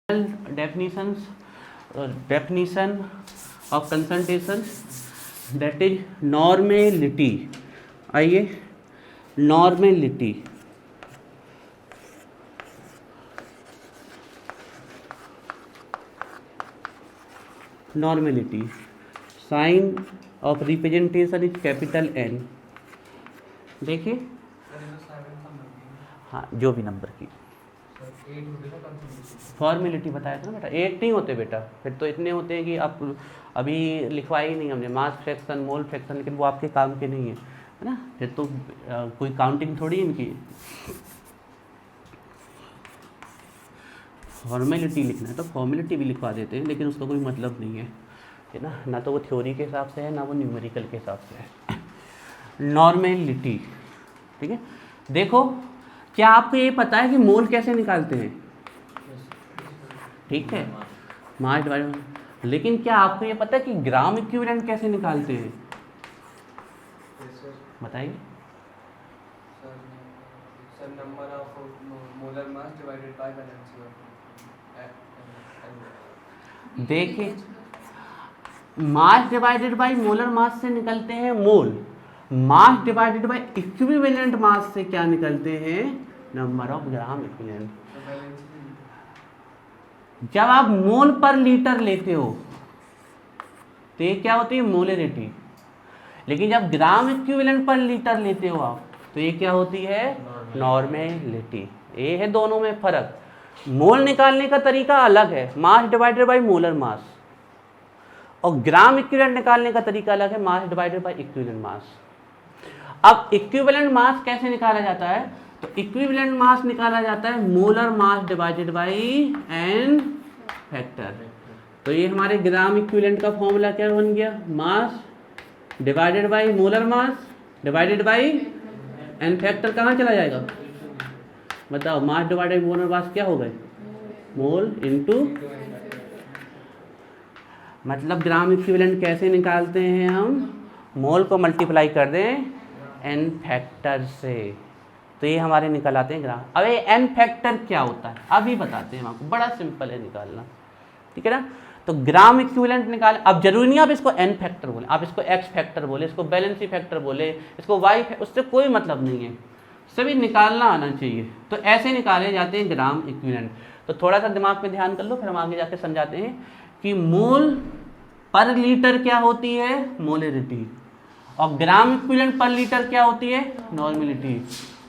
definitions definition of concentration, that is normality. आइए normality, normality sign of representation is capital N. देखिए हाँ जो भी नंबर की फॉर्मेलिटी बताया था ना बेटा, 8 नहीं होते बेटा, फिर तो इतने होते हैं कि आप अभी लिखवाई नहीं हमने, मास फ्रैक्शन मोल फ्रैक्शन, लेकिन वो आपके काम के नहीं है, है ना, फिर तो कोई काउंटिंग थोड़ी इनकी। फॉर्मेलिटी लिखना है तो फॉर्मेलिटी भी लिखवा देते हैं, लेकिन उसका कोई मतलब नहीं है ना, ना तो वो थ्योरी के हिसाब से है ना वो न्यूमेरिकल के हिसाब से है। नॉर्मेलिटी, ठीक है। देखो क्या आपको ये पता है कि मोल कैसे निकालते हैं? ठीक है, मास डिवाइड, लेकिन क्या आपको ये पता है कि ग्राम इक्विवेलेंट कैसे निकालते हैं? बताइए। Number of molar mass divided by valency. देखिए mass divided by molar mass से निकलते हैं mole, mass divided by equivalent mass से क्या निकलते हैं? Number of gram equivalent. जब आप मोल पर लीटर लेते हो तो ये क्या होती है? मोलरिटी। लेकिन जब ग्राम इक्विवेलेंट पर लीटर लेते हो आप तो ये क्या होती है? नॉर्मेलिटी। ये है दोनों में फर्क। मोल निकालने का तरीका अलग है, मास डिवाइडेड बाय मोलर मास, और ग्राम इक्विवेलेंट निकालने का तरीका अलग है, मास डिवाइडेड बाय इक्विवेलेंट मास। अब इक्विवेलेंट मास कैसे निकाला जाता है? तो इक्विवेलेंट मास निकाला जाता है molar mass divided by N factor. तो ये हमारे ग्राम इक्विवेलेंट का फॉर्मूला क्या बन गया? Mass divided by molar mass divided by N factor. कहाँ चला जाएगा बताओ? Mass divided by molar mass क्या हो गए? मोल इनटू, मतलब ग्राम इक्विवेलेंट कैसे निकालते हैं हम? मोल को मल्टीप्लाई कर दें एन फैक्टर से, तो ये हमारे निकल आते हैं ग्राम। अब ये एन फैक्टर क्या होता है अभी बताते हैं आपको, बड़ा सिंपल है निकालना, ठीक है ना। तो ग्राम इक्विवेलेंट निकाल, अब जरूरी नहीं आप इसको एन फैक्टर बोले, आप इसको एक्स फैक्टर बोले, इसको बैलेंसी फैक्टर बोले, इसको वाई, उससे कोई मतलब नहीं है, सभी निकालना आना चाहिए। तो ऐसे निकाले जाते हैं ग्राम इक्विवेलेंट। तो थोड़ा सा दिमाग में ध्यान कर लो, फिर हम आगे जाके समझाते हैं कि मोल पर लीटर क्या होती है? मोलरिटी। और ग्राम इक्विवेलेंट पर लीटर क्या होती है? नॉर्मेलिटी।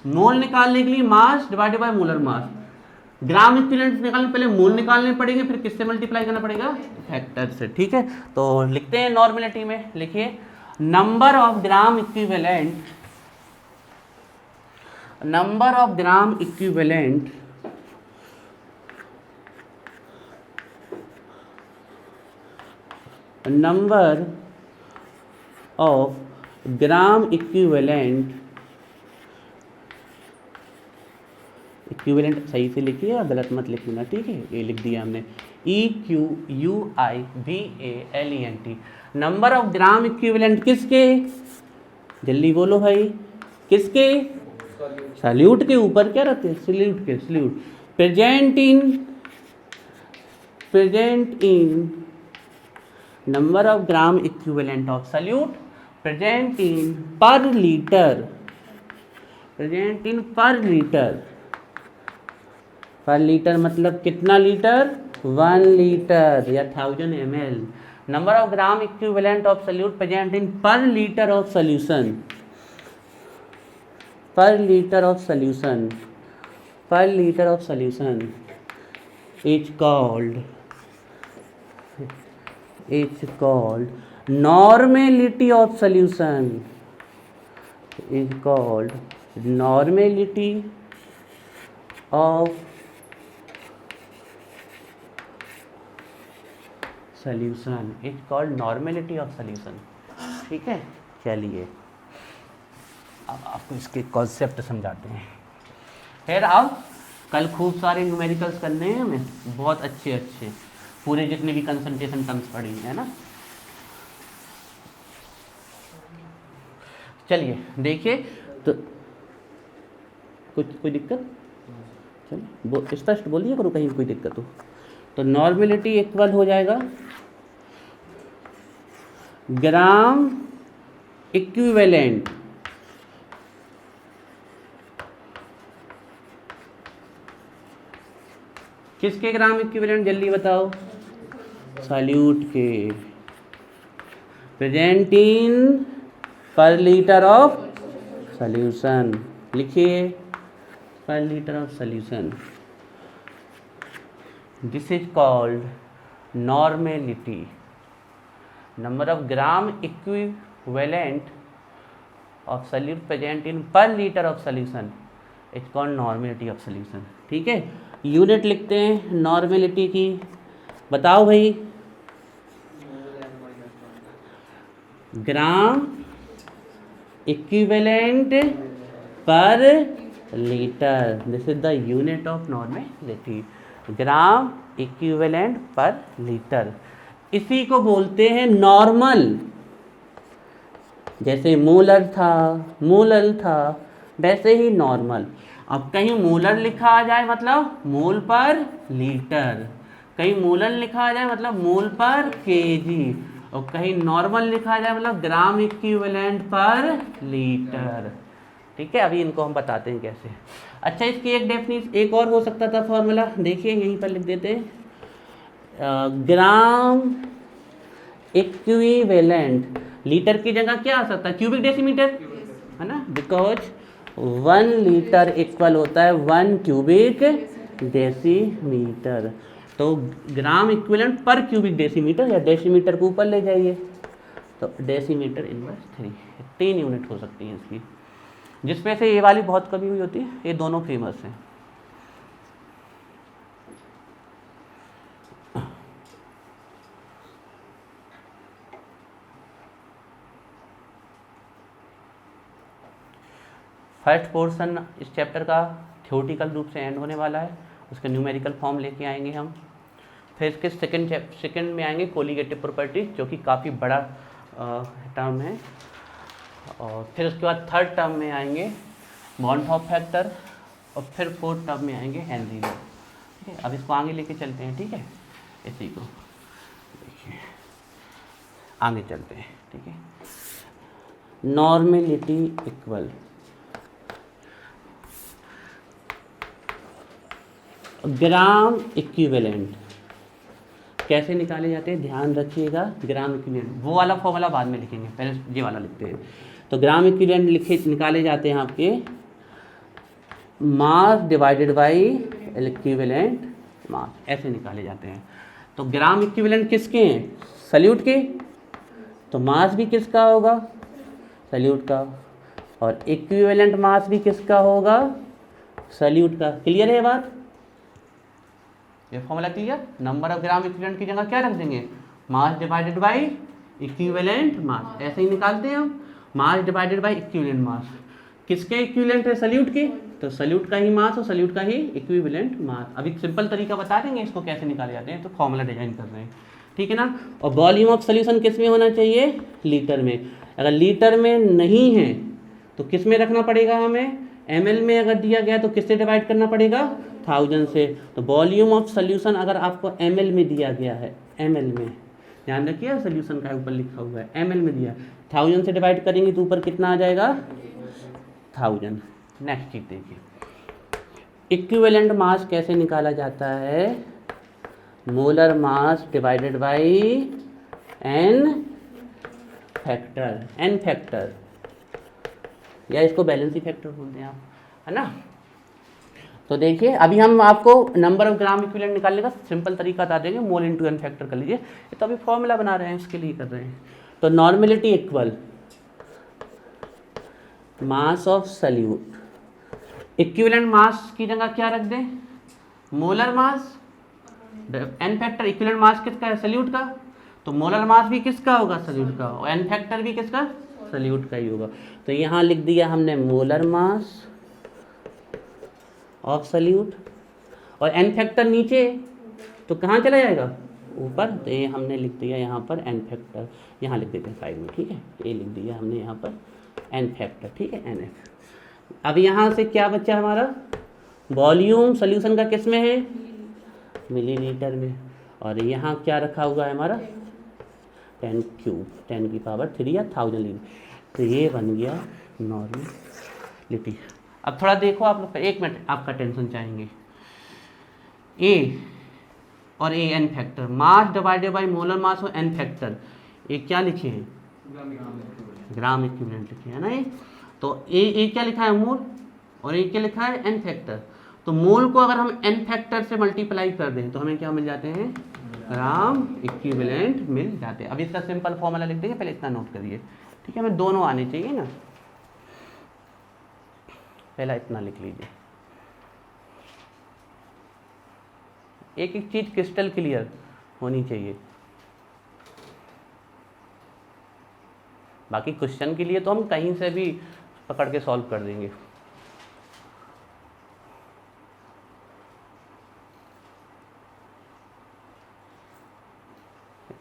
मोल निकालने के लिए मास divided by molar mass, gram equivalent निकालने पहले मोल निकालने पड़ेंगे, फिर किससे मल्टीप्लाई करना पड़ेगा? फैक्टर से, ठीक है। तो लिखते हैं नॉर्मेलिटी में, लिखिए number of gram equivalent, number of gram equivalent number of gram equivalent, equivalent सही से लिखिए और गलत मत लिखना, ठीक है। ये लिख दिया हमने, EQUIVALENT, number of gram equivalent किसके? जल्दी बोलो भाई, किसके? सल्यूट के ऊपर क्या रहते हैं? सल्यूट के, solute. Present in number of gram equivalent of solute present in per liter, present in per liter, पर लीटर मतलब कितना लीटर? 1 लीटर या 1000 ml। Number of gram equivalent of solute present in per litre of solution, पर litre of solution, पर litre of solution is called normality of solution, is called normality of solution, is called normality of solution, ठीक है। चलिए अब आपको इसके concept समझाते हैं। फिर अब कल खूब सारे न्यूमेरिकल्स करने हैं हमें, बहुत अच्छे अच्छे, पूरे जितने भी कंसंट्रेशन टर्म्स पढ़ी है ना। चलिए देखिए, तो कोई दिक्कत? चलिए स्पष्ट बोलिए करो, कहीं कोई दिक्कत हो तो नॉर्मेलिटी इक्वल हो जाएगा ग्राम इक्विवेलेंट किसके ग्राम इक्विवेलेंट, जल्दी बताओ, सॉल्यूट के, present in per litre of solution, लिखिए per litre of solution, this is called normality, number of gram equivalent of solute present in per litre of solution is called normality of solution. ठीक है, unit लिखते हैं normality की, बताओ भाई, gram equivalent per litre, this is the unit of normality, gram equivalent per litre. इसी को बोलते हैं नॉर्मल, जैसे मोलर था वैसे ही नॉर्मल। अब कहीं मोलर लिखा आ जाए मतलब मोल पर लीटर, कहीं मोलर लिखा आ जाए मतलब मोल पर केजी, और कहीं नॉर्मल लिखा आ जाए मतलब ग्राम इक्विवेलेंट पर लीटर। ठीक है, अभी इनको हम बताते हैं कैसे। अच्छा, इसकी एक डेफिनेशन एक और हो सकता था फॉर्मूला, देखिए यहीं पर लिख देते हैं, ग्राम इक्विवेलेंट, लीटर की जगह क्या आ सकता है, क्यूबिक डेसीमीटर, है ना, बिकॉज 1 लीटर इक्वल होता है 1 क्यूबिक डेसीमीटर। तो ग्राम इक्विवेलेंट पर क्यूबिक डेसीमीटर, या डेसीमीटर को ऊपर ले जाइए तो डेसीमीटर इनवर्स 3, 3 यूनिट हो सकती हैं इसकी, जिसमें से ये वाली बहुत कमी हुई होती है, ये दोनों फेमस हैं। फर्स्ट पोर्शन इस चैप्टर का थ्योरेटिकल रूप से एंड होने वाला है, उसका न्यूमेरिकल फॉर्म लेके आएंगे हम। फिर इसके सेकंड में आएंगे कोलिगेटिव प्रॉपर्टीज, जो कि काफ़ी बड़ा टर्म है, और फिर उसके बाद थर्ड टर्म में आएंगे मॉन्टहॉफ फैक्टर, और फिर फोर्थ टर्म में आएंगे हेनरी लॉ। ठीक है, अब इसको आगे लेके चलते हैं। ठीक है, इसी को देखिए आगे चलते हैं। ठीक है, नॉर्मेलिटी इक्वल ग्राम इक्विवेलेंट कैसे निकाले जाते हैं, ध्यान रखिएगा। ग्राम इक्विवेलेंट, वो वाला फॉर्मूला बाद में लिखेंगे, पहले ये वाला लिखते हैं। तो ग्राम इक्विवेलेंट निकाले जाते हैं आपके मास डिवाइडेड बाई इक्विवेलेंट मास, ऐसे निकाले जाते हैं। तो ग्राम इक्विवेलेंट किसके हैं, सॉल्यूट के, तो मास भी किसका होगा, सॉल्यूट का, और इक्विवेलेंट मास भी किसका होगा, सॉल्यूट का। क्लियर है बात, ये formula clear. Number of gram equivalent की जगह क्या रख देंगे, मास डिवाइडेड बाई इक्विवेलेंट मास, ऐसे ही निकालते हैं हम, मास डिवाइडेड बाई इक्विवेलेंट मास। किसके इक्विवेलेंट है, सॉल्यूट के, तो सॉल्यूट का ही मास और सॉल्यूट का ही इक्विवेलेंट मास। अभी सिंपल तरीका बता देंगे इसको कैसे निकाले जाते हैं, तो फॉर्मूला डिजाइन कर रहे हैं। ठीक है ना, और वॉल्यूम ऑफ सॉल्यूशन किस में होना चाहिए, लीटर में। अगर लीटर में नहीं है तो किस में रखना पड़ेगा हमें, ml में अगर दिया गया तो किससे डिवाइड करना पड़ेगा, 1000 से। तो वॉल्यूम ऑफ सॉल्यूशन अगर आपको ml में दिया गया है, ml में ध्यान रखिए, सॉल्यूशन का ऊपर लिखा हुआ है ml में दिया, 1000 से डिवाइड करेंगे तो ऊपर कितना आ जाएगा, 1000। नेक्स्ट चीज देखिए, इक्विवेलेंट मास कैसे निकाला जाता है, molar mass divided by n factor, या इसको बैलेंसी फैक्टर बोलते हैं आप, है ना। तो देखिए अभी हम आपको नंबर ऑफ ग्राम इक्विवेलेंट निकालने का सिंपल तरीका बता देंगे, मोल इंटू n फैक्टर कर लीजिए। ये तो अभी फॉर्मूला बना रहे हैं, इसके लिए कर रहे हैं। तो normality equal mass of solute, equivalent mass की जगह क्या रख दें, molar mass, n factor, equivalent mass किसका है, सॉल्यूट का, तो मोलर मास भी किसका होगा, सॉल्यूट का, और n फैक्टर भी किसका, सॉल्यूट का ही होगा। तो यहाँ लिख दिया हमने मोलर मास ऑफ सॉल्यूट, और n फैक्टर नीचे तो कहाँ चला जाएगा, ऊपर। तो ये हमने लिख दिया यहाँ पर n फैक्टर, यहाँ लिख देते हैं साइड में। ठीक है, ये लिख दिया हमने यहाँ पर n फैक्टर। ठीक है, nf। अब यहाँ से क्या बचा हमारा, वॉल्यूम सॉल्यूशन का किस में है, मिलीलीटर में। और यहाँ क्या रखा हुआ है हमारा 10 क्यूब 10 की पावर 3 या 1000 लीटर। तो ये बन गया नॉर्मलिटी। अब थोड़ा देखो आप लोग, एक मिनट आपका टेंशन चाहेंगे। ए और A n factor, mass divided by molar mass और एन फैक्टर, ये क्या लिखे हैं? ग्राम इक्विवेलेंट लिखे है ना ये। तो ए क्या लिखा है? मोल, और ए क्या लिखा है? N factor. तो मोल को अगर हम एन फैक्टर से मल्टीप्लाई कर दें तो हमें क्या मिल जाते हैं? ग्राम इक्विवेलेंट मिल जाते हैं। अब इसका सिंपल फॉर्मूला लिख देंगे, पहले इतना नोट करिए, ठीक है? हमें दोनों आने चाहिए ना, पहला इतना लिख लीजिए। एक एक चीज क्रिस्टल क्लियर होनी चाहिए, बाकी क्वेश्चन के लिए तो हम कहीं से भी पकड़ के सॉल्व कर देंगे।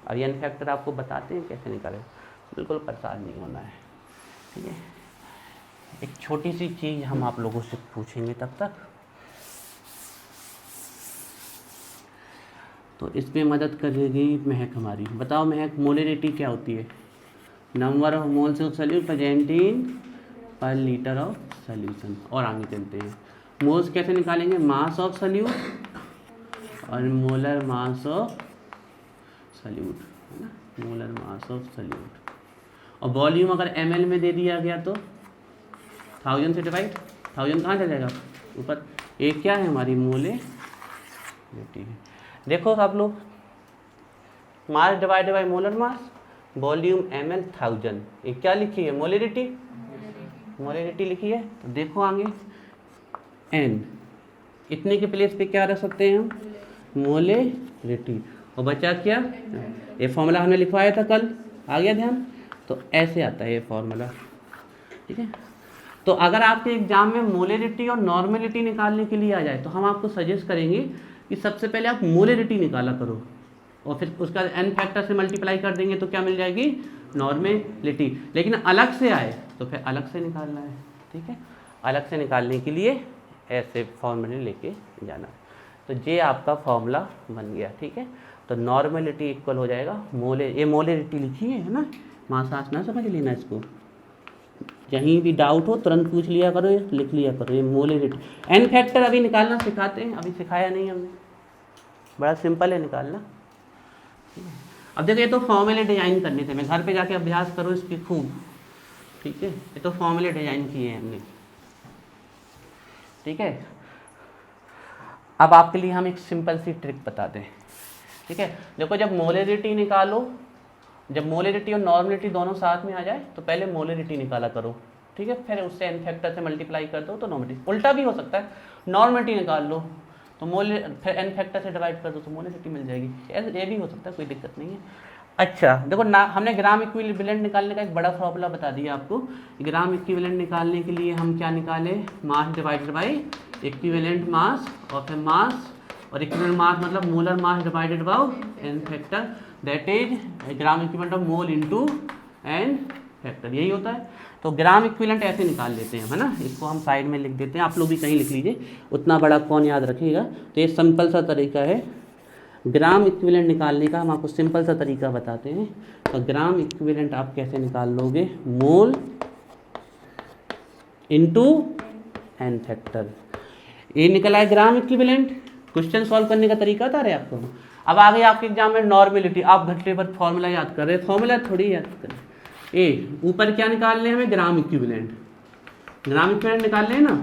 और ये एन फैक्टर आपको बताते हैं कैसे निकालें, बिल्कुल परेशान नहीं होना है, ठीक है? एक छोटी सी चीज़ हम आप लोगों से पूछेंगे तब तक, तो इसमें मदद करेगी महक हमारी। बताओ महक, मोलरिटी क्या होती है? Number of moles of solute present in per litre of solution. और आगे चलते हैं, मोल्स कैसे निकालेंगे? मास ऑफ सॉल्यूट और मोलर मास ऑफ सॉल्यूट, है ना? Molar mass of solute. और वॉल्यूम अगर ml में दे दिया गया तो 1000 से डिवाइड, 1000 कहाँ चल जाएगा? ऊपर। एक क्या है हमारी? मोलरिटी है। देखो आप लोग, मास divided by molar mass, volume ml 1000, ये क्या लिखी है? मोलरिटी, मोलरिटी लिखी है। तो देखो आगे n, इतने के प्लेस पे क्या रख सकते हैं हम? मोलरिटी। और बचा क्या? ये फॉर्मूला हमने लिखवाया था कल, आ गया ध्यान? तो ऐसे आता है ये फॉर्मूला, ठीक है? तो अगर आपके एग्जाम में मोलरिटी और नॉर्मेलिटी निकालने के लिए आ जाए तो हम आपको सजेस्ट करेंगे कि सबसे पहले आप मोलरिटी निकाला करो, और फिर उसका एन फैक्टर से मल्टीप्लाई कर देंगे तो क्या मिल जाएगी? नॉर्मेलिटी। लेकिन अलग से आए तो फिर अलग से निकालना है, ठीक है? अलग से निकालने के लिए ऐसे फॉर्मूले लेके जाना। तो ये आपका फॉर्मूला बन गया, ठीक है? तो नॉर्मेलिटी इक्वल हो जाएगा ये मोलरिटी लिखी है ना, मासास ना समझ लेना इसको, कहीं भी डाउट हो तुरंत पूछ लिया करो, लिख लिया करो, ये मोलरिटी। एन फैक्टर अभी निकालना सिखाते हैं, अभी सिखाया नहीं हमने, बड़ा सिंपल है निकालना। अब देखो, ये तो फॉर्मूले डिजाइन करने थे, मैं घर पे जाके अभ्यास करो इसकी खूब, ठीक है? ये तो फॉर्मूले डिजाइन किए हैं हमने, ठीक है? अब आपके लिए हम एक सिंपल सी ट्रिक बताते हैं, ठीक है? देखो, जब मोलरिटी निकालो, जब मोलरिटी और नॉर्मेलिटी दोनों साथ में आ जाए तो पहले मोलरिटी निकाला करो, ठीक है? फिर उससे एन फैक्टर से मल्टीप्लाई कर दो तो नॉर्मेलिटी। उल्टा भी हो सकता है, नॉर्मेलिटी निकाल लो तो फिर एन फैक्टर से डिवाइड कर दो तो मोलरिटी मिल जाएगी, ये भी हो सकता है, कोई दिक्कत नहीं है। अच्छा देखो ना, हमने ग्राम इक्विवेलेंट निकालने का एक बड़ा फॉर्मूला बता दिया आपको। ग्राम इक्विवेलेंट निकालने के लिए हम क्या निकाले? Mass divided by equivalent mass, और फिर मास और इक्विवेलेंट मास मतलब molar mass divided by N factor, that is gram equivalent of mole into N factor, यही होता है। तो ग्राम इक्विवेलेंट ऐसे निकाल लेते हैं, है ना? इसको हम साइड में लिख देते हैं, आप लोग भी कहीं लिख लीजिए, उतना बड़ा कौन याद रखेगा। तो ये सिंपल सा तरीका है ग्राम इक्विवेलेंट निकालने का, हम आपको सिंपल सा तरीका बताते हैं। तो ग्राम इक्विवेलेंट आप कैसे निकाल लोगे? मोल इनटू एन फैक्टर, ये निकला है ग्राम इक्विवेलेंट। क्वेश्चन सॉल्व करने का तरीका बता रहे आपको। अब आगे आपके एग्जाम में नॉर्मेलिटी, आप घंटे पर फॉर्मूला याद कर रहे हैं, फॉर्मूला थोड़ी याद करें। ए ऊपर क्या निकालने हमें? ग्राम इक्विवेलेंट, ग्राम इक्विवेलेंट निकालने हैं ना,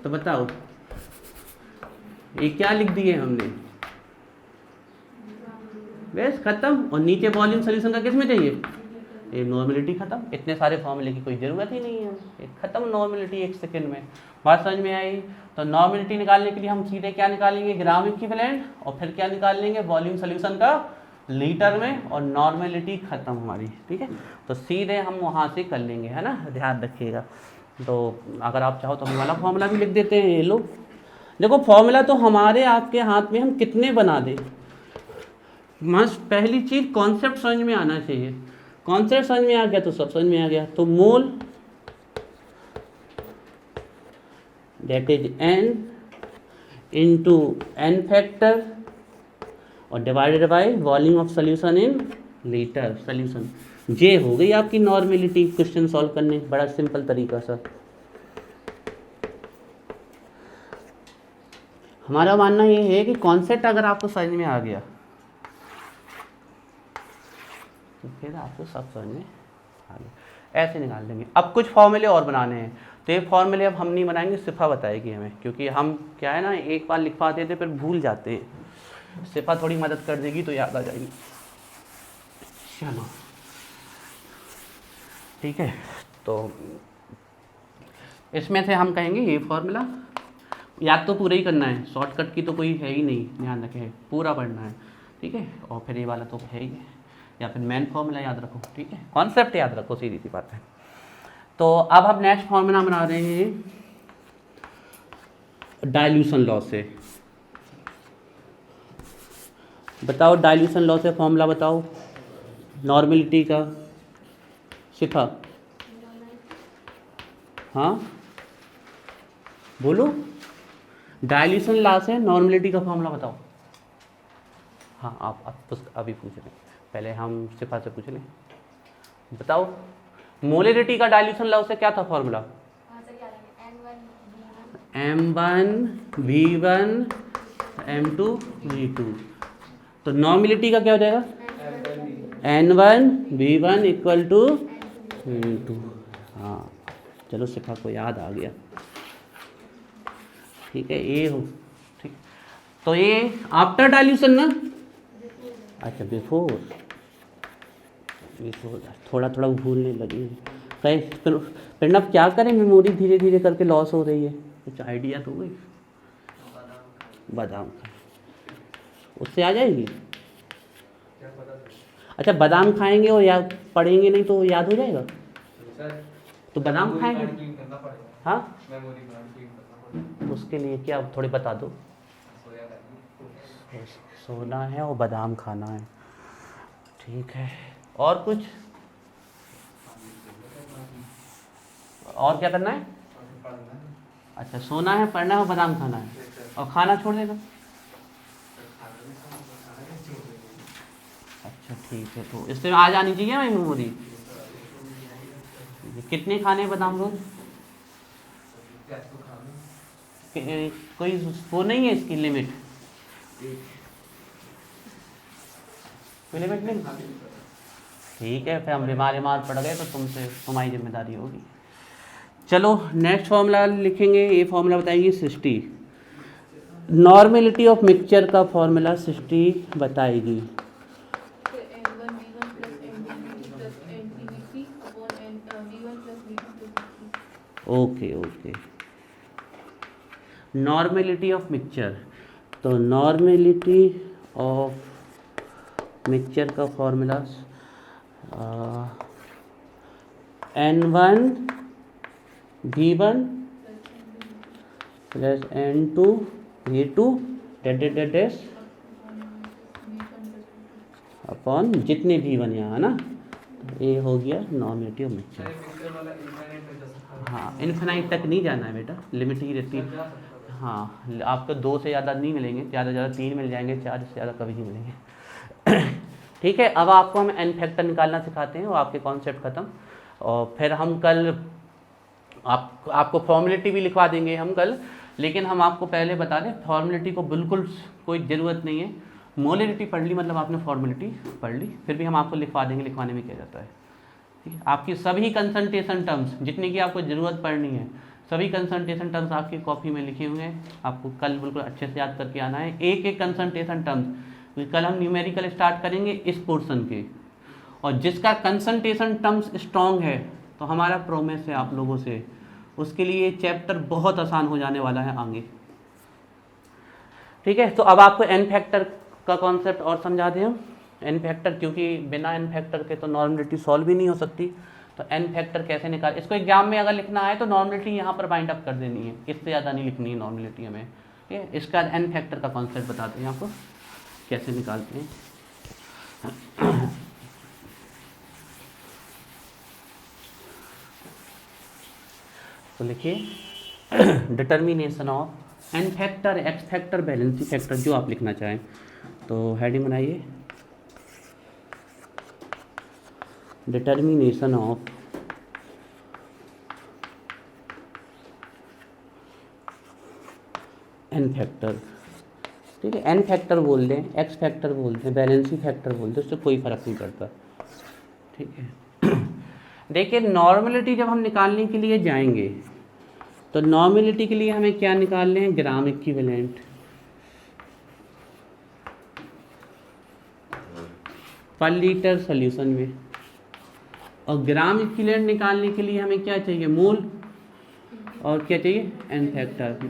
तो बताओ ये क्या लिख दिए हमने? बस खत्म। और नीचे वॉल्यूम सोल्यूशन का किस में चाहिए? ये नॉर्मेलिटी खत्म, इतने सारे फॉर्मूले की कोई ज़रूरत ही नहीं है, ये खत्म नॉर्मेलिटी, एक सेकंड में। बात समझ में आई? तो नॉर्मेलिटी निकालने के लिए हम सीधे क्या निकालेंगे? ग्राम इक्विवेलेंट, और फिर क्या निकाल लेंगे? वॉल्यूम सोल्यूशन का लीटर में, और नॉर्मेलिटी खत्म हमारी, ठीक है? तो सीधे हम वहाँ से कर लेंगे, है ना? ध्यान रखिएगा। तो अगर आप चाहो तो हम वाला फॉर्मूला भी लिख देते हैं, ये लो। देखो फॉर्मूला तो हमारे आपके हाथ में, हम कितने बना दें, मस्त। पहली चीज़ कॉन्सेप्ट समझ में आना चाहिए, कॉन्सेप्ट समझ में आ गया तो सब समझ में आ गया। तो mole that is n into n factor, और divided by volume of solution in litre solution. ये हो गई आपकी नॉर्मेलिटी क्वेश्चन सॉल्व करने, बड़ा सिंपल तरीका सा। हमारा मानना ये है कि कॉन्सेप्ट अगर आपको समझ में आ गया तो फिर आपको सब समझ में आ गया। ऐसे निकाल देंगे। अब कुछ फॉर्मूले और बनाने हैं, तो ये फॉर्मूले अब हम नहीं बनाएंगे, सिफा बताएगी हमें, क्योंकि हम क्या है ना एक बार लिखवाते थे फिर भूल जाते हैं। सिफा थोड़ी मदद कर देगी तो याद आ जाएगी। चलो ठीक है, तो इसमें से हम कहेंगे ये फॉर्मूला याद तो पूरा ही करना है, शॉर्टकट की तो कोई है ही नहीं, ध्यान रखें पूरा पढ़ना है, ठीक है। और फिर ये वाला तो है ही, या फिर मेन फॉर्मूला याद रखो, ठीक है, कॉन्सेप्ट याद रखो, सीधी सी बात है। तो अब हम नेक्स्ट फॉर्मूला बना रहे हैं डाइल्यूशन लॉ से। बताओ डाइल्यूशन लॉ से फॉर्मूला बताओ नॉर्मेलिटी का, शिफा। हाँ बोलो, डाइल्यूशन लॉ से नॉर्मेलिटी का फॉर्मूला बताओ। हाँ आप अभी पूछ लें, पहले हम शिफा से पूछ लें। बताओ मोलरिटी का डाइल्यूशन लॉ से क्या था फॉर्मूला? M1V1 M2 V2। तो नॉर्मेलिटी का क्या हो जाएगा? N1V1 equal to V2। हाँ चलो शिफा को याद आ गया, ठीक है। ये हो ठीक, तो ये आफ्टर डाइल्यूशन ना, अच्छा बिफोर, थोड़ा थोड़ा भूलने लगी कहीं। फिर अब क्या करें, मेमोरी धीरे धीरे करके लॉस हो रही है, कुछ आइडिया तो गई। बादाम उससे आ जाएगी। अच्छा बादाम खाएंगे और याद पढ़ेंगे नहीं तो याद हो जाएगा, तो बादाम खाएंगे। हाँ उसके लिए क्या थोड़ी बता दो। सोना है और बादाम खाना है, ठीक है। और कुछ, और क्या करना है? अच्छा सोना है, पढ़ना है और बादाम खाना है, और खाना छोड़ देगा। अच्छा ठीक है, तो इससे आ जानी चाहिए मैं मेमोरी। कितने खाने हैं बादाम रोज? कोई वो नहीं है इसकी लिमिट, कोई लिमिट नहीं। ठीक है, फिर हम बीमार पड़ गए तो तुम्हारी जिम्मेदारी होगी। चलो नेक्स्ट फॉर्मूला लिखेंगे, ये फॉर्मूला बताएंगे 60। नॉर्मेलिटी ऑफ मिक्सचर का फॉर्मूला 60 बताएगी। Okay okay, normality of mixture, तो नॉर्मेलिटी ऑफ मिक्सचर का formula N1 V1 plus N2 V2 dash upon जितने V1 यहाँ है ना, ये हो गया नॉर्मेलिटी ऑफ मिक्सचर। हाँ इन्फिनाइट तक नहीं जाना है बेटा, लिमिट ही रहती है। हाँ आपको 2 से ज़्यादा नहीं मिलेंगे, ज़्यादा से ज़्यादा 3 मिल जाएंगे, 4 से ज़्यादा कभी नहीं मिलेंगे। ठीक है, अब आपको हम एन फैक्टर निकालना सिखाते हैं, वो आपके कॉन्सेप्ट ख़त्म। और फिर हम कल आपको फॉर्मेलिटी भी लिखवा देंगे हम कल, लेकिन हम आपको पहले बता दें फॉर्मेलिटी को बिल्कुल कोई ज़रूरत नहीं है। मोलरिटी पढ़ ली मतलब आपने फॉर्मेलिटी पढ़ ली, फिर भी हम आपको लिखवा देंगे, लिखवाने में क्या जाता है। ठीक है, आपकी सभी कंसंट्रेशन टर्म्स जितनी की आपको ज़रूरत पड़नी है, सभी कंसंट्रेशन टर्म्स आपकी कॉपी में लिखे हुए हैं, आपको कल बिल्कुल अच्छे से याद करके आना है एक एक कंसंट्रेशन टर्म्स, क्योंकि कल हम न्यूमेरिकल स्टार्ट करेंगे इस पोर्शन के, और जिसका कंसंट्रेशन टर्म्स स्ट्रॉन्ग है तो हमारा प्रोमिस है आप लोगों से, उसके लिए चैप्टर बहुत आसान हो जाने वाला है आगे। ठीक है, तो अब आपको एन फैक्टर का कॉन्सेप्ट और समझा दें हम। एन फैक्टर, क्योंकि बिना एन फैक्टर के तो नॉर्मेलिटी सॉल्व भी नहीं हो सकती, तो एन फैक्टर कैसे निकाल, इसको एग्जाम में अगर लिखना है तो नॉर्मेलिटी यहाँ पर बाइंड अप कर देनी है, इससे ज़्यादा नहीं लिखनी है नॉर्मेलिटी हमें। ठीक है, इसका एन फैक्टर का कॉन्सेप्ट बताते हैं आपको कैसे निकालते हैं। तो लिखिए determination of N factor, X factor, balancing factor, जो आप लिखना चाहें। तो हेडिंग बनाइए, डिटर्मिनेशन ऑफ एन फैक्टर। ठीक है, एन फैक्टर बोल दें, एक्स फैक्टर बोल दें, बैलेंसिंग फैक्टर बोल दें, उससे कोई फर्क नहीं पड़ता। ठीक है। देखिए नॉर्मलिटी जब हम निकालने के लिए जाएंगे तो नॉर्मलिटी के लिए हमें क्या निकालने हैं, ग्राम इक्विवेलेंट पर लीटर सॉल्यूशन में, और ग्राम इक्विवेलेंट निकालने के लिए हमें क्या चाहिए, मोल, और क्या चाहिए, एन फैक्टर।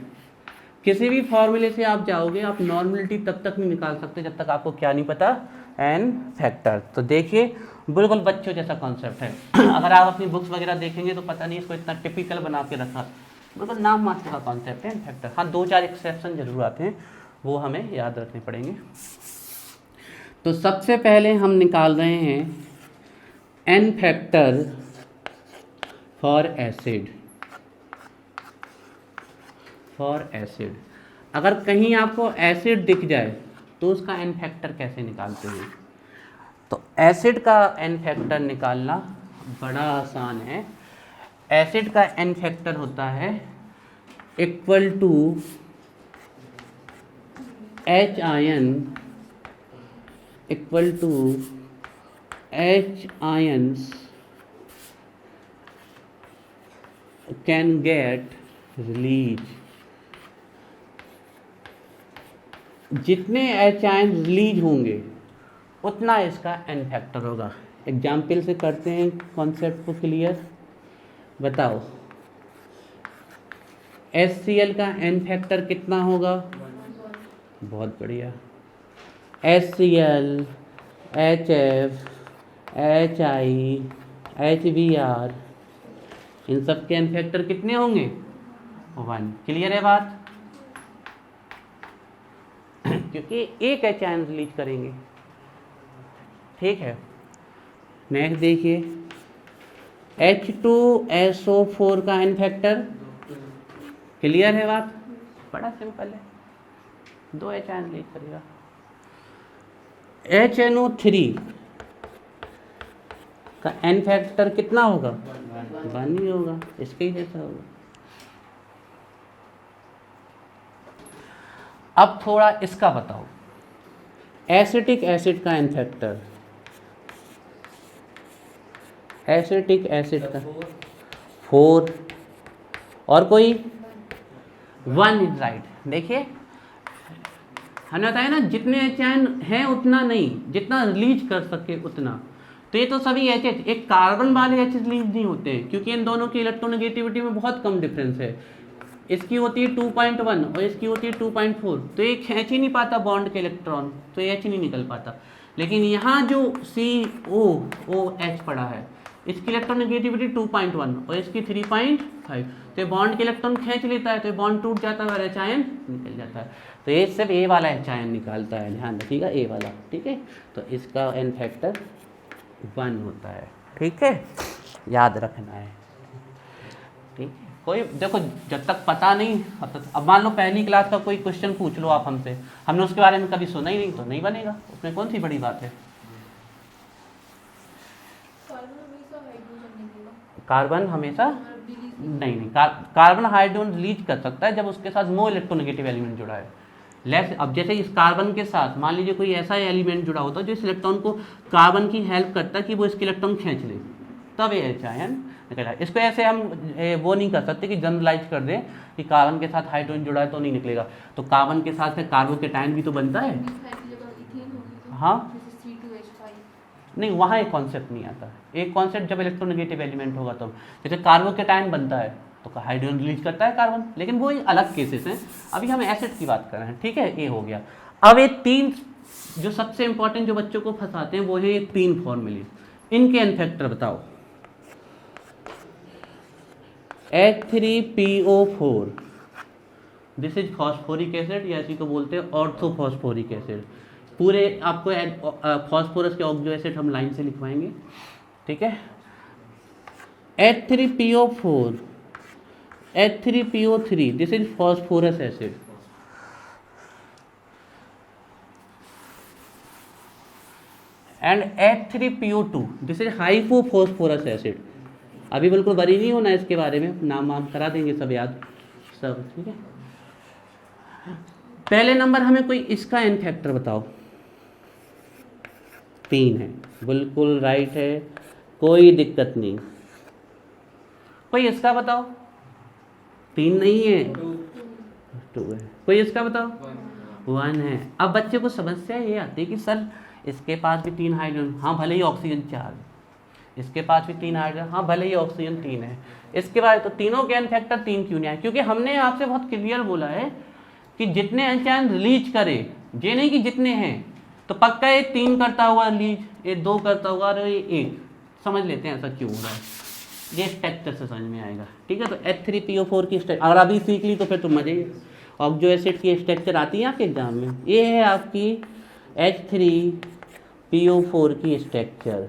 किसी भी फॉर्मूले से आप जाओगे, आप नॉर्मलिटी तब तक नहीं निकाल सकते जब तक आपको क्या नहीं पता, एन फैक्टर। तो देखिए बिल्कुल बच्चों जैसा कॉन्सेप्ट है। अगर आप अपनी बुक्स वगैरह देखेंगे तो पता नहीं इसको इतना टिपिकल बना के रखा, बिल्कुल नाम मात्र का कॉन्सेप्ट है एन फैक्टर। हाँ 2-4 एक्सेप्शन जरूर आते हैं, वो हमें याद रखने पड़ेंगे। तो सबसे पहले हम निकाल रहे हैं N factor for acid, for acid. अगर कहीं आपको एसिड दिख जाए तो उसका एन फैक्टर कैसे निकालते हैं, तो एसिड का एन फैक्टर निकालना बड़ा आसान है। एसिड का एन फैक्टर होता है equal to H ion equal to H ions can get release. जितने एच आयन रिलीज होंगे उतना इसका एन फैक्टर होगा। एग्जाम्पल से करते हैं कॉन्सेप्ट को क्लियर। बताओ HCl का एन फैक्टर कितना होगा, बहुत बढ़िया। HCl, HF, HI, HBr, इन सब के एन फैक्टर कितने होंगे, 1। क्लियर है बात, क्योंकि एक एच आयन रिलीज करेंगे। ठीक है, नेक्स्ट देखिए H2SO4 का एन फैक्टर, क्लियर है बात, बड़ा सिंपल है, 2 एच आयन रिलीज करेगा। HNO3 का एन फैक्टर कितना होगा, 1 ही होगा, इसके ही जैसा होगा। अब थोड़ा इसका बताओ, एसिटिक एसिड का एन फैक्टर, एसिटिक एसिड का 4, और कोई 1 इज राइट। देखिए हमने बताया ना जितने एच आयन हैं उतना नहीं, जितना रिलीज कर सके उतना। तो ये तो सभी एच एच, एक कार्बन वाले एच रिलीज नहीं होते हैं क्योंकि इन दोनों की इलेक्ट्रोनेगेटिविटी में बहुत कम डिफरेंस है। इसकी होती है 2.1 और इसकी होती है 2.4, तो ये खींच ही नहीं पाता बॉन्ड के इलेक्ट्रॉन, तो एच नहीं निकल पाता। लेकिन यहाँ जो COOH पड़ा है, इसकी इलेक्ट्रोनेगेटिविटी 2.1 और इसकी 3.5, तो ये बॉन्ड के इलेक्ट्रॉन खींच लेता है, तो ये बॉन्ड टूट जाता है और एच आयन निकल जाता है। तो ये सिर्फ ए वाला एच आयन निकालता है, ध्यान रखिएगा, ए वाला। ठीक है, तो इसका एन फैक्टर 1 होता है। ठीक है, याद रखना है। ठीक है, कोई देखो जब तक पता नहीं, अब मान लो पहली क्लास का कोई क्वेश्चन पूछ लो आप हमसे, हमने उसके बारे में कभी सुना ही नहीं, तो नहीं बनेगा, उसमें कौन सी बड़ी बात है। कार्बन हमेशा नहीं, कार्बन हाइड्रोजन रिलीज कर सकता है जब उसके साथ मोर इलेक्ट्रोनेगेटिव एलिमेंट जुड़ा है। लेस, अब जैसे इस कार्बन के साथ मान लीजिए कोई ऐसा एलिमेंट जुड़ा होता है जो इस इलेक्ट्रॉन को, कार्बन की हेल्प करता है कि वो इसके इलेक्ट्रॉन खींच ले, तब ये एच आयन निकला। इसको ऐसे हम वो नहीं कर सकते कि जनरलाइज कर दें कि कार्बन के साथ हाइड्रोजन जुड़ा है तो नहीं निकलेगा। तो कार्बन के साथ फिर कार्बोकेटायन भी तो बनता है। हाँ नहीं, वहाँ एक कॉन्सेप्ट नहीं आता। एक कॉन्सेप्ट जब इलेक्ट्रोनेगेटिव एलिमेंट होगा तब, जैसे कार्बोकेटायन बनता है तो हाइड्रोजन रिलीज करता है कार्बन, लेकिन वो अलग केसेस हैं। अभी हम एसिड की बात कर रहे हैं। ठीक है, ये हो गया। अब ये 3 जो सबसे इंपॉर्टेंट जो बच्चों को फंसाते हैं वो है ये 3 फॉर्मूले, इनके एन फैक्टर बताओ। H3PO4, this is phosphoric acid, या इसी को बोलते हैं ऑर्थोफॉस्फोरिक एसिड। पूरे आपको फॉस्फोरस के ऑक्सो एसिड हम लाइन से लिखवाएंगे। ठीक है, H3PO4, H3PO3, this is phosphorous acid. And H3PO2, this is hypophosphorous acid. अभी बिल्कुल वरी नहीं होना इसके बारे में, नाम वाम करा देंगे सब याद सब, ठीक है। पहले नंबर हमें कोई इसका एन फैक्टर बताओ। 3 है, बिल्कुल राइट है, कोई दिक्कत नहीं। कोई इसका बताओ। 3 नहीं है, 2 है। कोई इसका बताओ। 1 है। अब बच्चे को समस्या ये आती है कि सर इसके पास भी 3 हाइड्रोजन, हाँ भले ही ऑक्सीजन 4, इसके पास भी 3 हाइड्रोजन, हाँ भले ही ऑक्सीजन 3 है, इसके बाद तो तीनों के एन फैक्टर 3 क्यों नहीं आए? क्योंकि हमने आपसे बहुत क्लियर बोला है कि जितने एंजाइम रिलीज करे, ये नहीं कि जितने हैं, तो पक्का ये 3 करता हुआ रिलीज, ये 2 करता हुआ और ये 1। समझ लेते हैं ऐसा क्यों हो रहा है, ये स्ट्रक्चर से समझ में आएगा, ठीक है। तो H3PO4 की स्ट्रक्चर अगर अभी सीख ली तो फिर तो मजे ही। ऑक्सो एसिड की स्ट्रक्चर आती है आपके एग्जाम में, ये है आपकी H3PO4 की स्ट्रक्चर।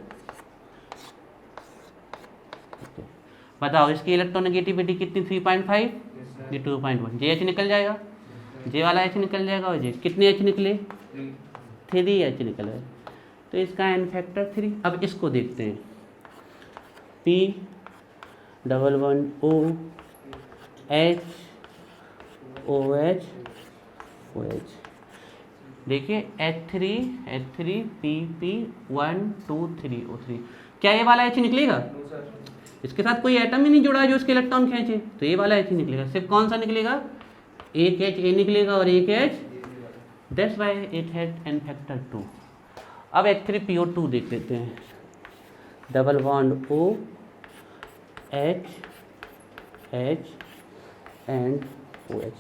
बताओ इसकी इलेक्ट्रोनेगेटिविटी कितनी? 3.5, ये 2.1, जे एच निकल जाएगा, जे वाला एच निकल जाएगा, और जे कितने एच निकले? 3 एच निकल है, तो इसका एन फैक्टर 3। अब इसको देखते हैं, P11O H OH OH, देखिए H3PP123O3, क्या ये वाला एच निकलेगा? इसके साथ कोई एटम ही नहीं जुड़ा है जो इसके इलेक्ट्रॉन खींचे, तो ये वाला एच ही निकलेगा। सिर्फ कौन सा निकलेगा? एक एच ए निकलेगा और एक H, that's why it had an factor 2। अब H3PO2 देख लेते हैं, double bond O H H and OH।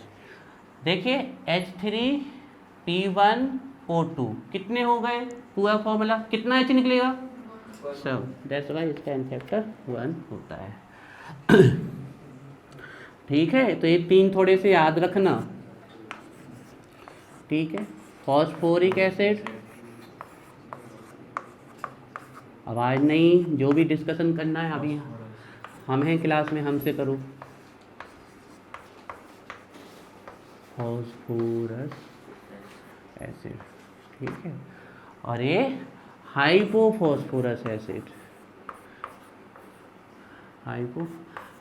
देखिए H3P1O2 कितने हो गए? पूरा फॉर्मूला कितना एच निकलेगा? सब, दैट्स व्हाई इसका एन फैक्टर 1 होता है। ठीक है, तो ये 3 थोड़े से याद रखना, ठीक है। फॉस्फोरिक एसिड, आवाज़ नहीं, जो भी डिस्कशन करना है अभी हम हैं क्लास में, हमसे करो। फॉस्फोरस एसिड, ठीक है, और ये हाइपोफॉस्फोरस एसिड, हाइपो।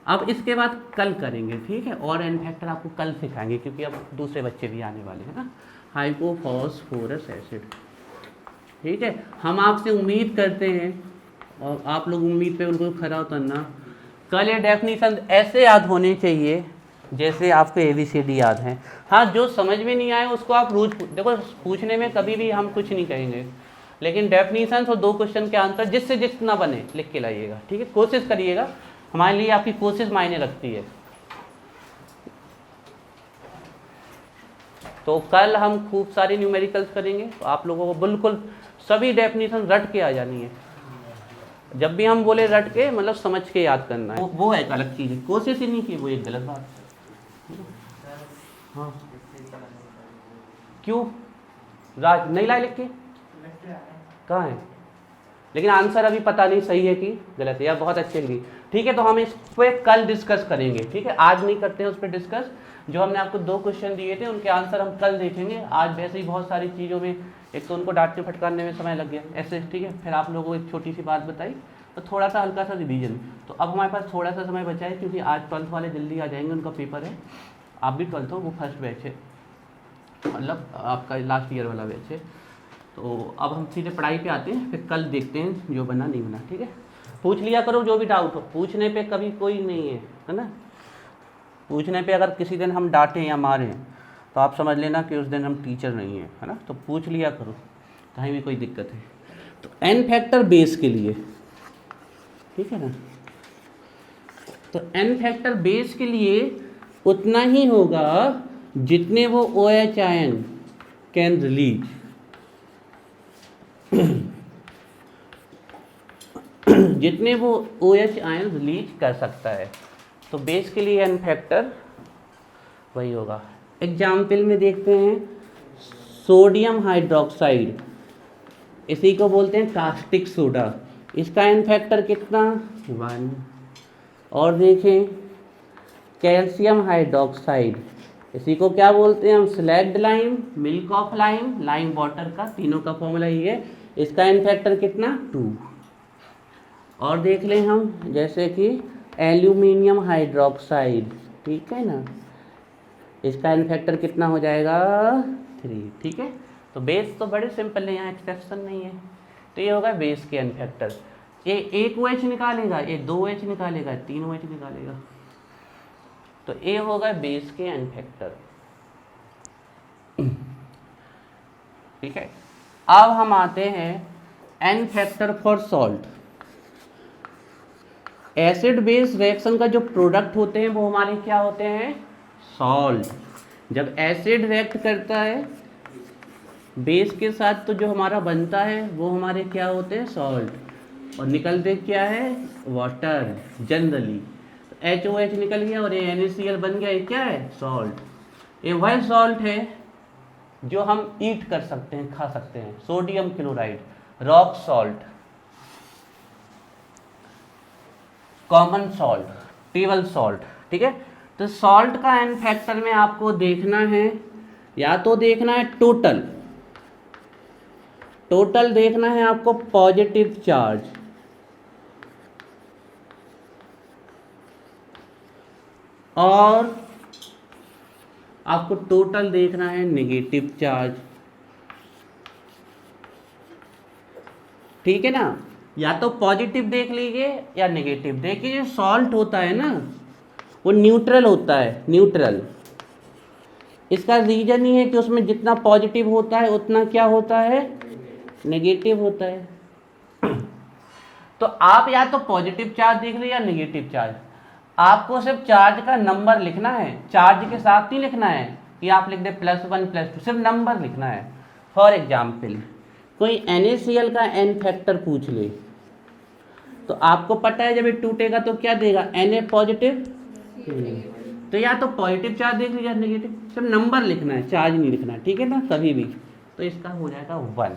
अब इसके बाद कल करेंगे, ठीक है, और एन फैक्टर आपको कल सिखाएंगे क्योंकि अब दूसरे बच्चे भी आने वाले हैं ना। हाइपोफॉस्फोरस एसिड, ठीक है। हम आपसे उम्मीद करते हैं और आप लोग उम्मीद पे उनको खरा उतरना। कल ये डेफिनेशन ऐसे याद होने चाहिए जैसे आपको ABCD याद है। हाँ, जो समझ में नहीं आए उसको आप रोज देखो, पूछने में कभी भी हम कुछ नहीं कहेंगे, लेकिन डेफिनेशन और 2 क्वेश्चन के आंसर जिससे जितना बने लिख के लाइएगा, ठीक है। कोशिश करिएगा, हमारे लिए आपकी कोशिश मायने रखती है। तो कल हम खूब सारी न्यूमेरिकल्स करेंगे, तो आप लोगों को बिल्कुल सभी डेफिनेशन रट के आ जानी है। जब भी हम बोले रट के, मतलब समझ के याद करना है, वो एक अलग चीज़ है। कोशिश ही नहीं की, वो एक गलत बात है। हाँ, क्यों राज नहीं लाए लिख के? कहाँ है? लेकिन आंसर अभी पता नहीं सही है कि गलत है, या बहुत अच्छे लिखी। ठीक है, तो हम इस पर कल डिस्कस करेंगे, ठीक है। आज नहीं करते हैं उस पर डिस्कस। जो हमने आपको 2 क्वेश्चन दिए थे उनके आंसर हम कल देखेंगे। आज वैसे ही बहुत सारी चीज़ों में, एक तो उनको डांटने फटकारने में समय लग गया ऐसे, ठीक है। फिर आप लोगों को एक छोटी सी बात बताई, तो थोड़ा सा हल्का सा रिवीजन। तो अब हमारे पास थोड़ा सा समय बचा है क्योंकि आज 12th वाले जल्दी आ जाएंगे, उनका पेपर है। आप भी 12th हो, वो फर्स्ट बैच है, मतलब आपका लास्ट ईयर वाला बैच है। तो अब हम सीधे पढ़ाई पे आते हैं, फिर कल देखते हैं जो बना नहीं बना, ठीक है। पूछ लिया करो जो भी डाउट हो, पूछने पे कभी कोई नहीं है ना। पूछने पे अगर किसी दिन हम डांटें या मारें तो आप समझ लेना कि उस दिन हम टीचर नहीं हैं, है ना। तो पूछ लिया करो, कहीं भी कोई दिक्कत है तो। एन फैक्टर बेस के लिए, ठीक है ना। तो एन फैक्टर बेस के लिए उतना ही होगा जितने वो OH आयन कैन रिलीज। जितने वो OH आयन रिलीज कर सकता है, तो बेस के लिए एन फैक्टर वही होगा। एग्जाम्पल में देखते हैं, सोडियम हाइड्रोक्साइड, इसी को बोलते हैं कास्टिक सोडा। इसका एन फैक्टर कितना? 1। और देखें कैल्शियम हाइड्रोक्साइड, इसी को क्या बोलते हैं हम? Slagged lime, milk of lime, lime water का, तीनों का फॉर्मूला ये है। इसका एन फैक्टर कितना 2। और देख लें हम, जैसे कि एल्यूमिनियम हाइड्रोक्साइड, ठीक है ना, इसका एन फैक्टर कितना हो जाएगा 3, ठीक है। तो बेस तो बड़े सिंपल है, यहाँ एक्सेप्शन नहीं है। तो ये होगा बेस के एन फैक्टर। ये एक OH निकालेगा, ये 2 OH निकालेगा, 3 OH निकालेगा, तो ये होगा बेस के एन फैक्टर, ठीक है। अब हम आते हैं N factor for salt. Acid base reaction का जो प्रोडक्ट होते हैं वो हमारे क्या होते हैं, सॉल्ट। जब एसिड रिएक्ट करता है बेस के साथ तो जो हमारा बनता है वो हमारे क्या होते हैं, सॉल्ट, और निकलते क्या है, वाटर जनरली। तो HOH निकल गया और ये NaCl बन गया, ये क्या है, सॉल्ट। ये वह सॉल्ट है जो हम ईट कर सकते हैं, खा सकते हैं। Sodium chloride, rock salt, common salt, table salt, ठीक है। तो सॉल्ट का एन फैक्टर में आपको देखना है, या तो देखना है टोटल देखना है आपको पॉजिटिव चार्ज, और आपको टोटल देखना है नेगेटिव चार्ज, ठीक है ना। या तो पॉजिटिव देख लीजिए या नेगेटिव। देखिए जो सॉल्ट होता है ना वो न्यूट्रल होता है, न्यूट्रल। इसका रीजन ही है कि उसमें जितना पॉजिटिव होता है उतना क्या होता है, नेगेटिव होता है। तो आप या तो पॉजिटिव चार्ज देख लीजिए या नेगेटिव चार्ज। आपको सिर्फ चार्ज का नंबर लिखना है, चार्ज के साथ नहीं लिखना है कि आप लिख दे +1 +2, सिर्फ नंबर लिखना है। फॉर एग्जाम्पल कोई NaCl का एन फैक्टर पूछ ले तो आपको पता है जब ये टूटेगा तो क्या देगा, Na पॉजिटिव। तो या तो पॉजिटिव चार्ज देख लीजिए या नेगेटिव, सिर्फ नंबर लिखना है, चार्ज नहीं लिखना है, ठीक है ना, कभी भी। तो इसका हो जाएगा 1।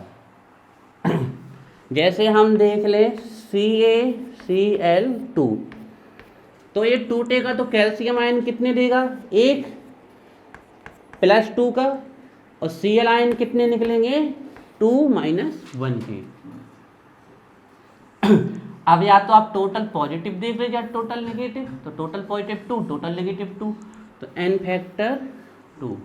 जैसे हम देख ले CaCl2, तो ये टूटेगा तो कैल्शियम आयन कितने देगा, 1 +2 का, और Cl आयन कितने निकलेंगे, 2 - 1 के। अब या तो आप टोटल पॉजिटिव देख लीजिए या टोटल नेगेटिव, तो टोटल पॉजिटिव 2, टोटल नेगेटिव 2, तो एन फैक्टर 2,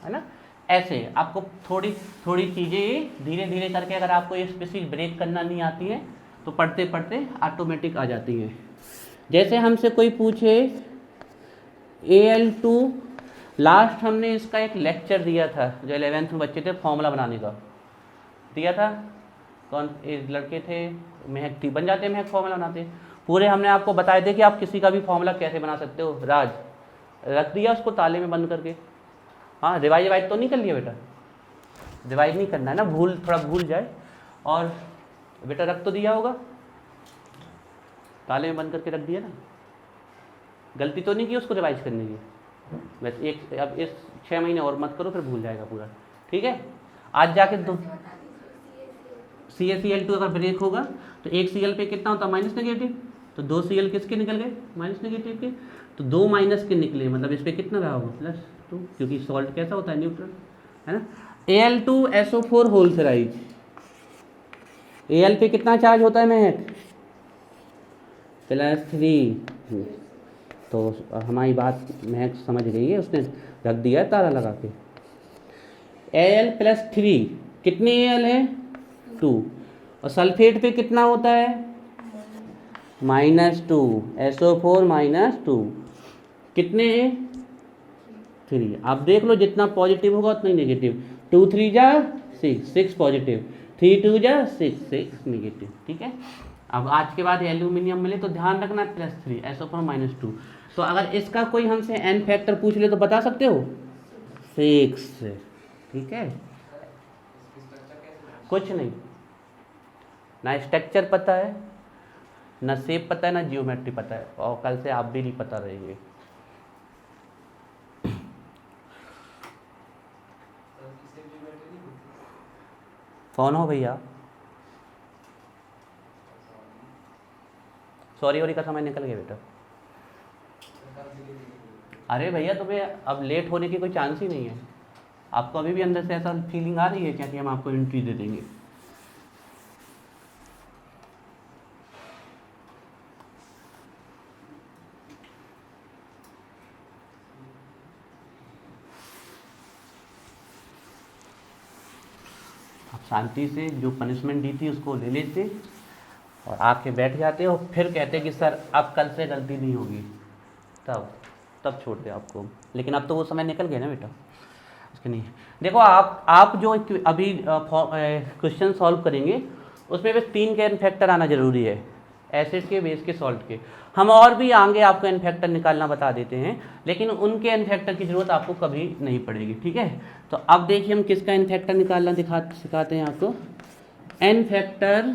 है ना। ऐसे आपको थोड़ी थोड़ी चीज़ें धीरे धीरे करके, अगर आपको ये स्पेसिफिक ब्रेक करना नहीं आती है तो पढ़ते पढ़ते ऑटोमेटिक आ जाती है। जैसे हमसे कोई पूछे Al2, लास्ट हमने इसका एक लेक्चर दिया था जो 11th में बच्चे थे, फॉर्मूला बनाने का दिया था। कौन एक लड़के थे, महक थी, बन जाते महक फॉर्मूला बनाते। पूरे हमने आपको बताए थे कि आप किसी का भी फॉर्मूला कैसे बना सकते हो। राज रख दिया उसको ताले में बंद करके। हाँ, रिवाइज तो नहीं कर लिया बेटा, रिवाइज नहीं करना है ना, थोड़ा भूल जाए। और बेटा रख तो दिया होगा, ताले में बंद करके रख दिया ना, गलती तो नहीं की उसको रिवाइज करने की। वैसे अब इस 6 महीने और मत करो, फिर भूल जाएगा पूरा, ठीक है। आज जाके दो CaCl2 अगर ब्रेक होगा तो एक Cl पे कितना होता है, माइनस नेगेटिव, तो 2 Cl किसके निकल गए, माइनस नेगेटिव के, तो 2 माइनस के निकले, मतलब इस पे कितना रहा होगा, +2, क्योंकि सॉल्ट कैसा होता है, न्यूट्रल, है ना। Al2SO4 होल्सराइज, Al पे कितना चार्ज होता है महक, +3। तो हमारी बात महक समझ गई है, उसने रख दिया है ताला लगा के। Al +3, कितने Al है, 2, और सल्फेट पे कितना होता है, -2, SO4 -2, कितने हैं, 3। आप देख लो जितना पॉजिटिव होगा उतना ही नेगेटिव। 2 3 जा 6, 6 पॉजिटिव, 3 2 जा 6, 6 नेगेटिव, ठीक है। अब आज के बाद एल्यूमिनियम मिले तो ध्यान रखना +3, SO4 -2। तो अगर इसका कोई हमसे एन फैक्टर पूछ ले तो बता सकते हो, 6, ठीक है। कुछ नहीं, ना स्ट्रक्चर पता है, ना शेप पता है, ना जियोमेट्री पता है, और कल से आप भी नहीं पता रहेंगे। कौन हो भैया, सॉरी का समय निकल गया बेटा। अरे भैया तुम्हें अब लेट होने की कोई चांस ही नहीं है। आपको अभी भी अंदर से ऐसा फीलिंग आ रही है क्या कि हम आपको एंट्री दे देंगे? शांति से जो पनिशमेंट दी थी उसको ले लेते और आके बैठ जाते और फिर कहते कि सर अब कल से गलती नहीं होगी, तब छोड़ते आपको। लेकिन अब तो वो समय निकल गया ना बेटा, उसके नहीं। देखो आप जो अभी क्वेश्चन सॉल्व करेंगे उसमें बस 3 के एन फैक्टर आना जरूरी है, एसिड के, बेस के, सॉल्ट के। हम और भी आगे आपको एन फैक्टर निकालना बता देते हैं, लेकिन उनके एन फैक्टर की ज़रूरत आपको कभी नहीं पड़ेगी, ठीक है। तो अब देखिए हम किसका एन फैक्टर निकालना सिखाते हैं आपको, एन फैक्टर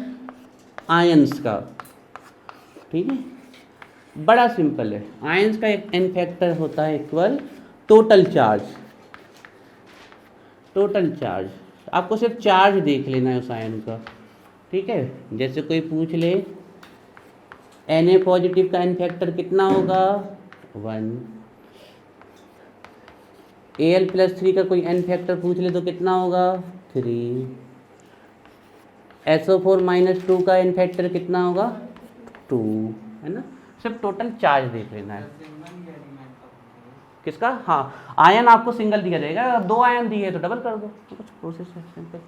आयंस का, ठीक है। बड़ा सिंपल है, आयंस का एक एन फैक्टर होता है equal total charge. Total charge आपको सिर्फ चार्ज देख लेना है उस आयन का, ठीक है। जैसे कोई पूछ ले Na पॉजिटिव का एन फैक्टर कितना होगा 1, Al+3 का कोई एन फैक्टर पूछ ले तो कितना होगा 3, SO4-2 का एन फैक्टर कितना होगा 2, है ना। सिर्फ टोटल चार्ज देख लेना है। किसका, हाँ आयन आपको सिंगल दिया जाएगा, 2 आयन दिए तो डबल कर दो, तो कुछ प्रोसेस है सिंपल।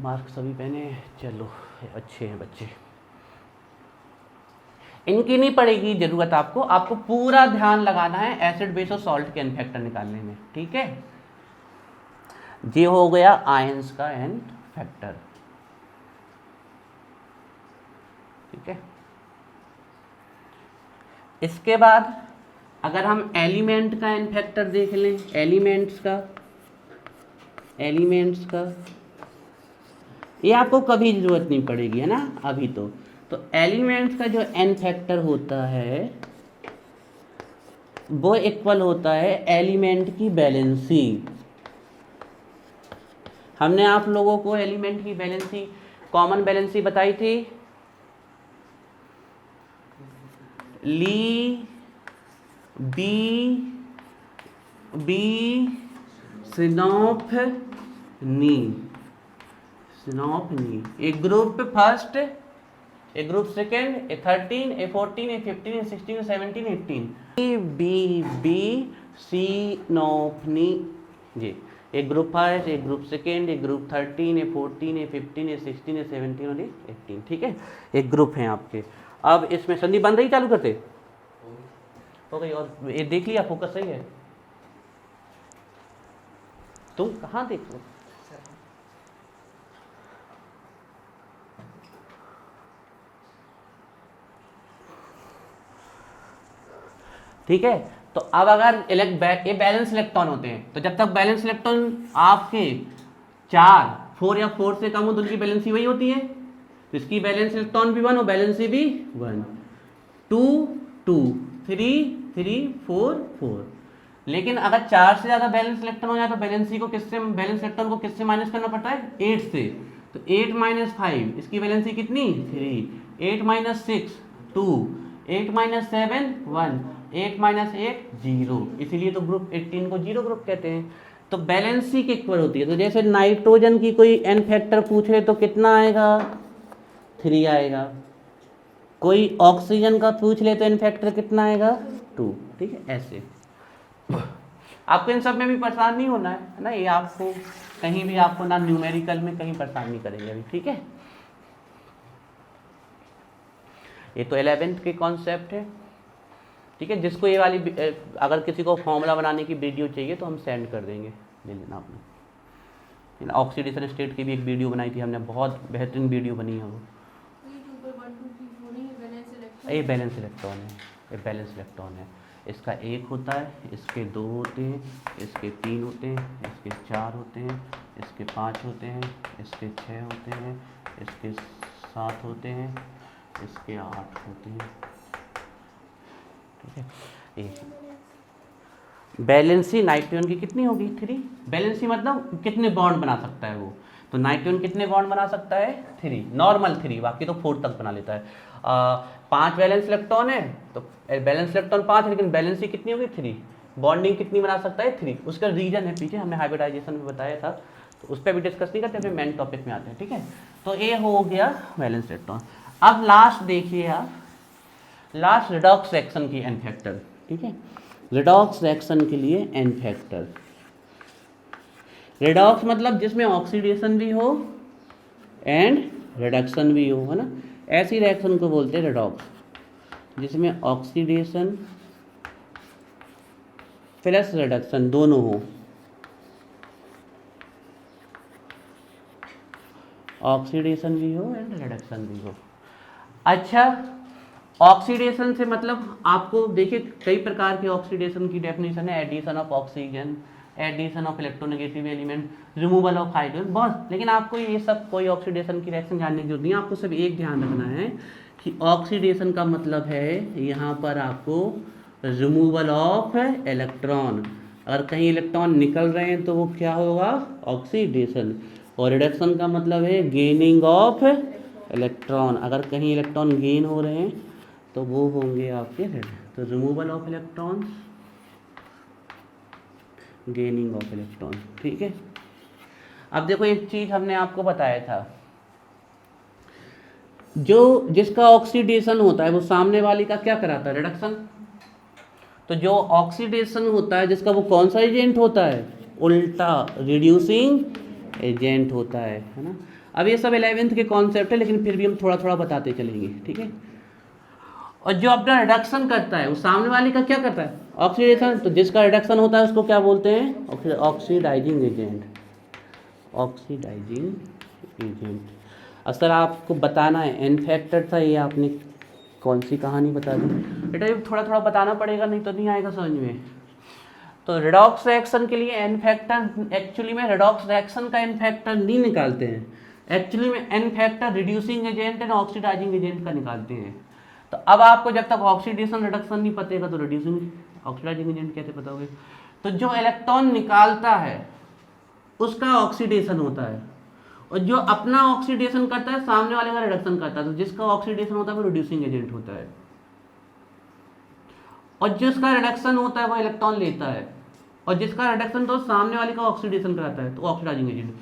मार्क सभी पहने, चलो अच्छे हैं बच्चे। इनकी नहीं पड़ेगी जरूरत आपको पूरा ध्यान लगाना है एसिड बेस और सॉल्ट के एन फैक्टर निकालने में, ठीक है। ये हो गया आयंस का एन फैक्टर, ठीक है। इसके बाद अगर हम एलिमेंट का एन फैक्टर देख लें, एलिमेंट्स का ये आपको कभी जरूरत नहीं पड़ेगी, है ना अभी तो एलिमेंट्स का जो एन फैक्टर होता है वो इक्वल होता है एलिमेंट की वैलेंसी। हमने आप लोगों को एलिमेंट की वैलेंसी, कॉमन वैलेंसी बताई थी, ली बी सिनोफनी, एक ग्रुप फर्स्ट, एक group second, A13, A14, A15, A16, A17, A18, बी सिनोफनी, जी एक ग्रुप फर्स्ट, एक ग्रुप सेकेंड, एक group 13, A14, A15, A16, A17 और A18, ठीक है। एक ग्रुप हैं आपके। अब इसमें संधि बन रही, चालू करते हो गई। और ये देख लिया, फोकस सही है, तुम कहाँ देख लो। ठीक है, तो अब अगर ये बैलेंस इलेक्ट्रॉन होते हैं, तो जब तक बैलेंस इलेक्ट्रॉन आपके 4 या 4 से कम हो तो उनकी बैलेंसी वही होती है। तो इसकी बैलेंस इलेक्ट्रॉन भी 1 और बैलेंसी भी 1, 2 2 3 3 4 4। लेकिन अगर 4 से ज़्यादा बैलेंस इलेक्ट्रॉन हो जाए तो बैलेंस इलेक्ट्रॉन को किससे माइनस करना पड़ता है 8 से। तो 8 - 5 इसकी बैलेंसी कितनी 3, 8 - 6 2, 8 - 7 1, 8 - 8 0, इसीलिए तो ग्रुप 18 को 0 ग्रुप कहते हैं। तो बैलेंसी की इक्वल होती है। तो जैसे नाइट्रोजन की कोई एन फैक्टर पूछे तो कितना आएगा 3 आएगा, कोई ऑक्सीजन का पूछ ले तो एन फैक्टर कितना आएगा 2, ठीक है। ऐसे आपको इन सब में भी परेशान नहीं होना है ना, ये आपको कहीं भी आपको ना न्यूमेरिकल में कहीं परेशान नहीं करेंगे अभी, ठीक है। ये तो 11th के कॉन्सेप्ट है, ठीक है। जिसको ये वाली अगर किसी को फॉर्मूला बनाने की वीडियो चाहिए तो हम सेंड कर देंगे, ले लेना आपने। ऑक्सीडेशन स्टेट की भी एक वीडियो बनाई थी हमने, बहुत बेहतरीन वीडियो बनी है वो। ये बैलेंस इलेक्ट्रॉन है, ये बैलेंस इलेक्ट्रॉन है। इसका 1 होता है, इसके 2 होते हैं, इसके 3 होते हैं, इसके 4 होते हैं, इसके 5 होते हैं, इसके 6 होते हैं, इसके 7 होते हैं, इसके 8 होते हैं, ठीक है। बैलेंसी नाइट्रोजन की कितनी होगी 3। बैलेंसी मतलब कितने बॉन्ड बना सकता है वो, तो नाइट्रोजन कितने बॉन्ड बना सकता है 3, नॉर्मल 3, बाकी तो 4 तक बना लेता है। 5 बैलेंस इलेक्ट्रॉन है तो बैलेंस इलेक्ट्रॉन 5 है, लेकिन बैलेंसी कितनी होगी 3, बॉन्डिंग कितनी बना सकता है 3। उसका रीजन है पीछे हमने हाइब्रिडाइजेशन में बताया था, तो उस पर भी डिस्कस नहीं करते, फिर मेन टॉपिक में आते हैं, ठीक है। तो ये हो गया बैलेंस इलेक्ट्रॉन। अब लास्ट देखिए आप, लास्ट रिडॉक्स रिएक्शन की एन फैक्टर, ठीक है। रिडॉक्स रिएक्शन के लिए एन फैक्टर, रेडॉक्स मतलब जिसमें ऑक्सीडेशन भी हो एंड रिडक्शन भी हो, है ना, ऐसी रिएक्शन को बोलते हैं रेडॉक्स, जिसमें ऑक्सीडेशन प्लस रिडक्शन दोनों हो, ऑक्सीडेशन भी हो एंड रिडक्शन भी हो। अच्छा, ऑक्सीडेशन से मतलब आपको देखिए कई प्रकार के ऑक्सीडेशन की डेफिनेशन है, addition of oxygen, addition of electronegative element, removal of hydrogen, बहुत। लेकिन आपको ये सब कोई ऑक्सीडेशन की रिएक्शन जानने की जरूरत नहीं है, आपको सिर्फ एक ध्यान रखना है कि ऑक्सीडेशन का मतलब है यहाँ पर आपको रिमूवल ऑफ इलेक्ट्रॉन, अगर कहीं इलेक्ट्रॉन निकल रहे हैं तो वो क्या होगा, ऑक्सीडेशन। और रिडक्शन का मतलब है गेनिंग ऑफ इलेक्ट्रॉन, अगर कहीं इलेक्ट्रॉन गेन हो रहे हैं तो वो होंगे आपके तो removal of electron, gaining of electron. ठीक है, अब देखो एक चीज हमने आपको बताया था, जो जिसका ऑक्सीडेशन होता है वो सामने वाली का क्या कराता है, रिडक्शन। तो जो ऑक्सीडेशन होता है जिसका, वो कौन सा एजेंट होता है, उल्टा रिड्यूसिंग एजेंट होता है ना। अब ये सब 11th के कॉन्सेप्ट है, लेकिन फिर भी हम थोड़ा थोड़ा बताते चलेंगे, ठीक है। और जो अपना रिडक्शन करता है वो सामने वाले का क्या करता है, ऑक्सीडेशन। तो जिसका रिडक्शन होता है उसको क्या बोलते हैं, ऑक्सीडाइजिंग एजेंट, ऑक्सीडाइजिंग एजेंट। और सर आपको बताना है एन फैक्टर था, ये आपने कौन सी कहानी बता दी बेटा, ये थोड़ा थोड़ा बताना पड़ेगा, नहीं तो नहीं आएगा समझ में। तो रिडॉक्स रिएक्शन के लिए एन फैक्टर, एक्चुअली में रिडॉक्स रिएक्शन का एन फैक्टर नहीं निकालते हैं, एक्चुअली में N factor reducing agent and oxidizing agent का निकालते हैं। तो अब आपको जब तक ऑक्सीडेशन रिडक्शन नहीं पतेगा तो रिड्यूसिंग ऑक्सीडाइजिंग एजेंट कैसे पता होगा। तो जो इलेक्ट्रॉन निकालता है उसका ऑक्सीडेशन होता है, और जो अपना ऑक्सीडेशन करता है सामने वाले का रिडक्शन करता है। तो जिसका ऑक्सीडेशन होता है वो रिड्यूसिंग एजेंट होता है, और जिसका रिडक्शन होता है वो इलेक्ट्रॉन लेता है, और जिसका रिडक्शन तो सामने वाले का ऑक्सीडेशन कराता है, तो ऑक्सीडाइजिंग एजेंट।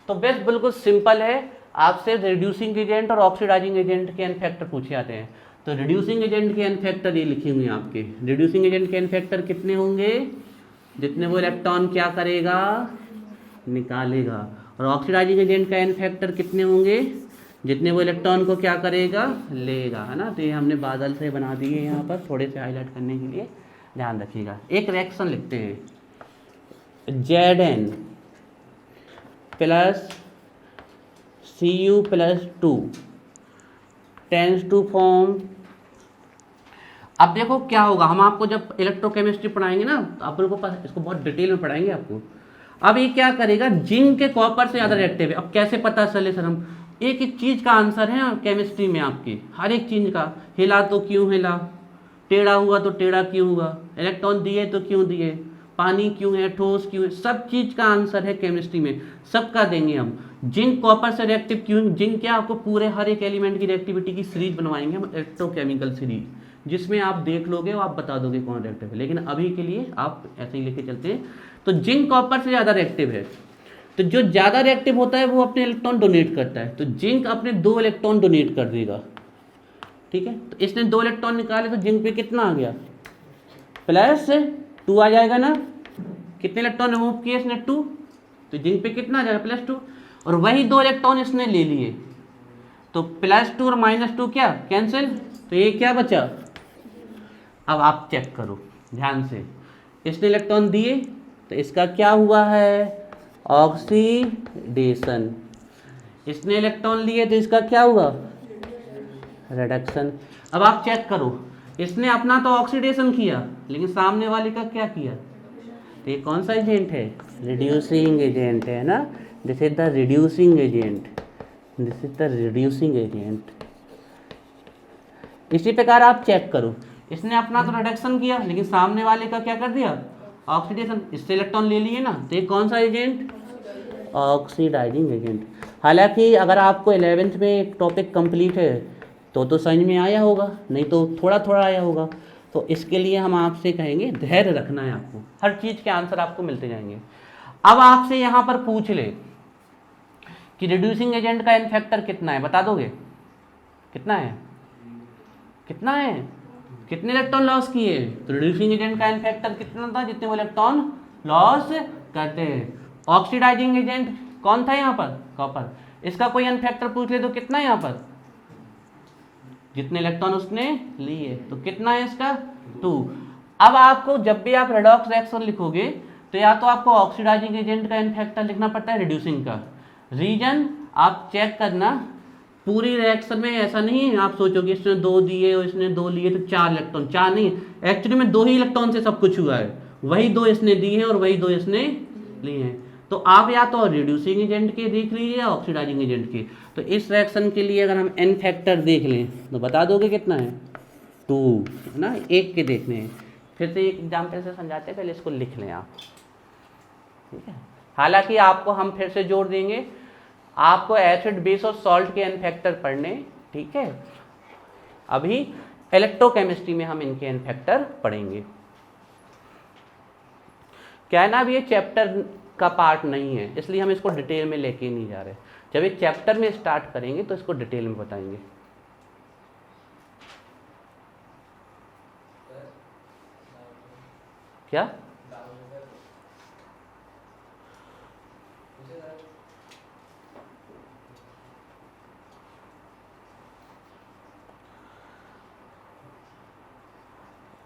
तो बेस्ट बिल्कुल सिंपल है, आपसे रिड्यूसिंग एजेंट और ऑक्सीडाइजिंग एजेंट के एन फैक्टर पूछे जाते हैं। तो रिड्यूसिंग एजेंट के एन फैक्टर ये लिखे हुए हैं आपके, रिड्यूसिंग एजेंट के एन फैक्टर कितने होंगे, जितने वो इलेक्ट्रॉन क्या करेगा, निकालेगा। और ऑक्सीडाइजिंग एजेंट का एन फैक्टर कितने होंगे, जितने वो इलेक्ट्रॉन को क्या करेगा, लेगा, है ना। तो ये हमने बादल से बना दिए यहाँ पर थोड़े से हाईलाइट करने के लिए, ध्यान रखिएगा। एक रिएक्शन लिखते हैं, Zn plus Cu+2 tends to form. अब देखो क्या होगा, हम आपको जब इलेक्ट्रोकेमिस्ट्री पढ़ाएंगे ना तो आप लोगों को इसको बहुत डिटेल में पढ़ाएंगे आपको। अब ये क्या करेगा, जिंक के कॉपर से ज़्यादा रिएक्टिव है। अब कैसे पता चले सर, हम एक एक चीज़ का आंसर है केमिस्ट्री में आपकी, हर एक चीज़ का, हिला तो क्यों हिला, टेढ़ा हुआ तो टेढ़ा क्यों हुआ, इलेक्ट्रॉन दिए तो क्यों दिए, पानी क्यों है, ठोस क्यों है, सब चीज़ का आंसर है केमिस्ट्री में, सबका देंगे हम। जिंक कॉपर से रिएक्टिव क्यों, जिंक क्या, आपको पूरे हर एक एलिमेंट की रिएक्टिविटी की सीरीज बनवाएंगे हम, इलेक्ट्रोकेमिकल सीरीज, जिसमें आप देख लोगे और आप बता दोगे कौन रिएक्टिव है। लेकिन अभी के लिए आप ऐसे ही लेके चलते हैं। तो जिंक कॉपर से ज़्यादा रिएक्टिव है, तो जो ज़्यादा रिएक्टिव होता है वो अपने इलेक्ट्रॉन डोनेट करता है। तो जिंक अपने 2 इलेक्ट्रॉन डोनेट कर देगा, ठीक है। तो इसने 2 इलेक्ट्रॉन निकाले तो जिंक पे कितना आ गया, +2 आ जाएगा ना। कितने इलेक्ट्रॉन रिमूव किए इसने, 2, तो जिंक पे कितना आ जाएगा, +2। और वही 2 इलेक्ट्रॉन इसने ले लिए, तो +2 और -2 क्या कैंसिल, तो ये क्या बचा। अब आप चेक करो ध्यान से, इसने इलेक्ट्रॉन दिए तो इसका क्या हुआ है, ऑक्सीडेशन। इसने इलेक्ट्रॉन लिए तो इसका क्या हुआ, रिडक्शन। अब आप चेक करो, इसने अपना तो ऑक्सीडेशन किया लेकिन सामने वाले का क्या किया, तो ये कौन सा एजेंट है, रिड्यूसिंग एजेंट है ना। This is the reducing agent, this is the reducing agent. इसी प्रकार आप चेक करो, इसने अपना तो रिडक्शन किया लेकिन सामने वाले का क्या कर दिया, ऑक्सीडेशन, इससे इलेक्ट्रॉन ले लिए ना, तो ये कौन सा एजेंट, ऑक्सीडाइजिंग एजेंट। हालांकि अगर आपको 11th में एक टॉपिक कंप्लीट है तो समझ में आया होगा, नहीं तो थोड़ा थोड़ा आया होगा। तो इसके लिए हम आपसे कहेंगे धैर्य रखना है आपको, हर चीज़ के आंसर आपको मिलते जाएंगे। अब आपसे यहाँ पर पूछ ले कि रिड्यूसिंग एजेंट का एन फैक्टर कितना है, बता दोगे कितना है, कितना है, कितने इलेक्ट्रॉन लॉस किए। तो रिड्यूसिंग एजेंट का एन फैक्टर कितना था, जितने वो इलेक्ट्रॉन लॉस करते हैं। ऑक्सीडाइजिंग एजेंट कौन था यहाँ पर? कॉपर। इसका कोई एन फैक्टर पूछ ले तो कितना है यहाँ पर? जितने इलेक्ट्रॉन उसने लिए, तो कितना है इसका? 2। अब आपको जब भी आप रेडॉक्स रिएक्शन लिखोगे तो या तो आपको ऑक्सीडाइजिंग एजेंट का एन फैक्टर लिखना पड़ता है रिड्यूसिंग का। रीजन आप चेक करना, पूरी रिएक्शन में ऐसा नहीं है आप सोचोगे इसने 2 दिए और इसने 2 लिए तो 4 इलेक्ट्रॉन, 4 नहीं, एक्चुअली में 2 ही इलेक्ट्रॉन से सब कुछ हुआ है, वही 2 इसने दिए हैं और वही 2 इसने लिए हैं। तो आप या तो रिड्यूसिंग एजेंट के देख लीजिए या ऑक्सीडाइजिंग एजेंट के। तो इस रिएक्शन के लिए अगर हम एन फैक्टर देख लें तो बता दोगे कितना है? 2 है ना, एक के देखने हैं। फिर से एक एग्जाम्पल से समझाते हैं, पहले इसको लिख लें आप, ठीक है। हालांकि आपको हम फिर से जोड़ देंगे, आपको एसिड बेस और सॉल्ट के एन फैक्टर पढ़ने, ठीक है। अभी इलेक्ट्रोकेमिस्ट्री में हम इनके एन फैक्टर पढ़ेंगे। क्या है ना, अब ये चैप्टर का पार्ट नहीं है, इसलिए हम इसको डिटेल में लेके नहीं जा रहे। जब एक चैप्टर में स्टार्ट करेंगे तो इसको डिटेल में बताएंगे। क्या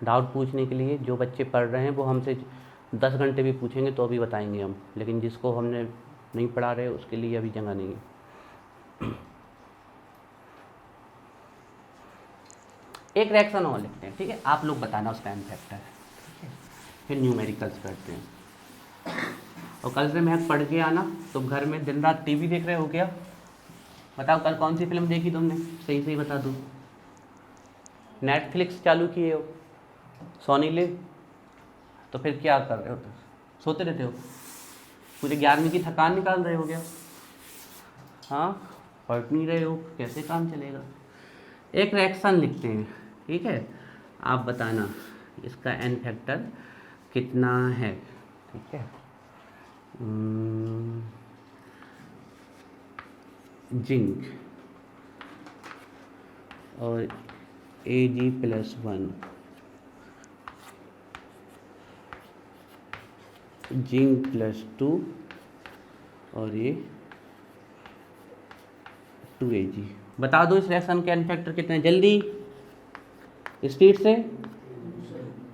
डाउट पूछने के लिए जो बच्चे पढ़ रहे हैं वो हमसे 10 घंटे भी पूछेंगे तो अभी बताएंगे हम, लेकिन जिसको हमने नहीं पढ़ा रहे उसके लिए अभी जगह नहीं है। एक रिएक्शन और लिखते हैं, ठीक है, आप लोग बताना उसका एन फैक्टर, ठीक है, फिर न्यूमेरिकल्स करते हैं। और कल से महक पढ़ के आना, तुम घर में दिन रात टीवी देख रहे हो क्या? बताओ कल कौन सी फिल्म देखी तुमने, सही सही बता दो। नेटफ्लिक्स चालू किए हो, सोनी लिव, तो फिर क्या कर रहे हो? तो सोते रहते हो, पूरे 11वीं की थकान निकाल रहे हो क्या? हाँ, पढ़ नहीं रहे हो, कैसे काम चलेगा? एक रिएक्शन लिखते हैं, ठीक है, आप बताना इसका एन फैक्टर कितना है, ठीक है। जिंक और Ag+1, जिंक +2 और ये 2Ag। बता दो इस रिएक्शन के एन फैक्टर कितने, जल्दी स्पीड से।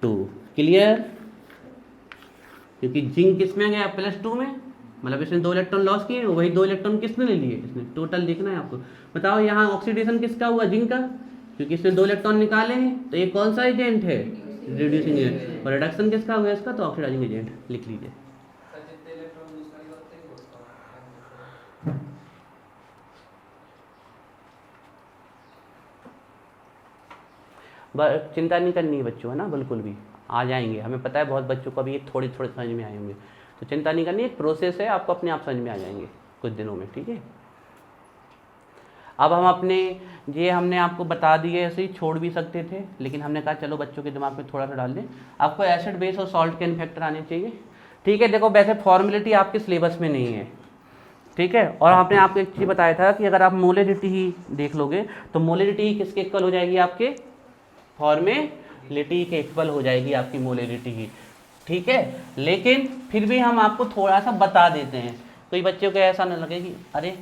2। क्लियर? क्योंकि जिंक किसमें गया? +2 में, मतलब इसने 2 इलेक्ट्रॉन लॉस किए, वही 2 इलेक्ट्रॉन किसने ले लिए? इसने। टोटल देखना है आपको। बताओ यहाँ ऑक्सीडेशन किसका हुआ? जिंक का, क्योंकि इसने 2 इलेक्ट्रॉन निकाले हैं, तो ये कौन सा एजेंट है? Reducing agent. और रिडक्शन किसका हुआ इसका? तो ऑक्सीडाइजिंग एजेंट। लिख लीजिए। चिंता नहीं करनी है बच्चों, है ना, बिल्कुल भी आ जाएंगे, हमें पता है बहुत बच्चों को अभी ये थोड़े थोड़े समझ में आए होंगे, तो चिंता नहीं करनी, एक प्रोसेस है, आपको अपने आप समझ में आ जाएंगे कुछ दिनों में, ठीक है। अब हम अपने ये हमने आपको बता दिए, ऐसे ही छोड़ भी सकते थे, लेकिन हमने कहा चलो बच्चों के दिमाग में थोड़ा सा डाल दें। आपको एसिड बेस और सॉल्ट के एन फैक्टर आने चाहिए, ठीक है। देखो वैसे फॉर्मेलिटी आपके सिलेबस में नहीं है, ठीक है। और आपने आपको एक चीज़ बताया था कि अगर आप मोलरिटी ही देख लोगे तो मोलरिटी किसके इक्वल हो जाएगी? आपके फॉर्मेलिटी के इक्वल हो जाएगी आपकी मोलरिटी की, ठीक है। लेकिन फिर भी हम आपको थोड़ा सा बता देते हैं, कोई बच्चों को ऐसा ना लगे कि अरे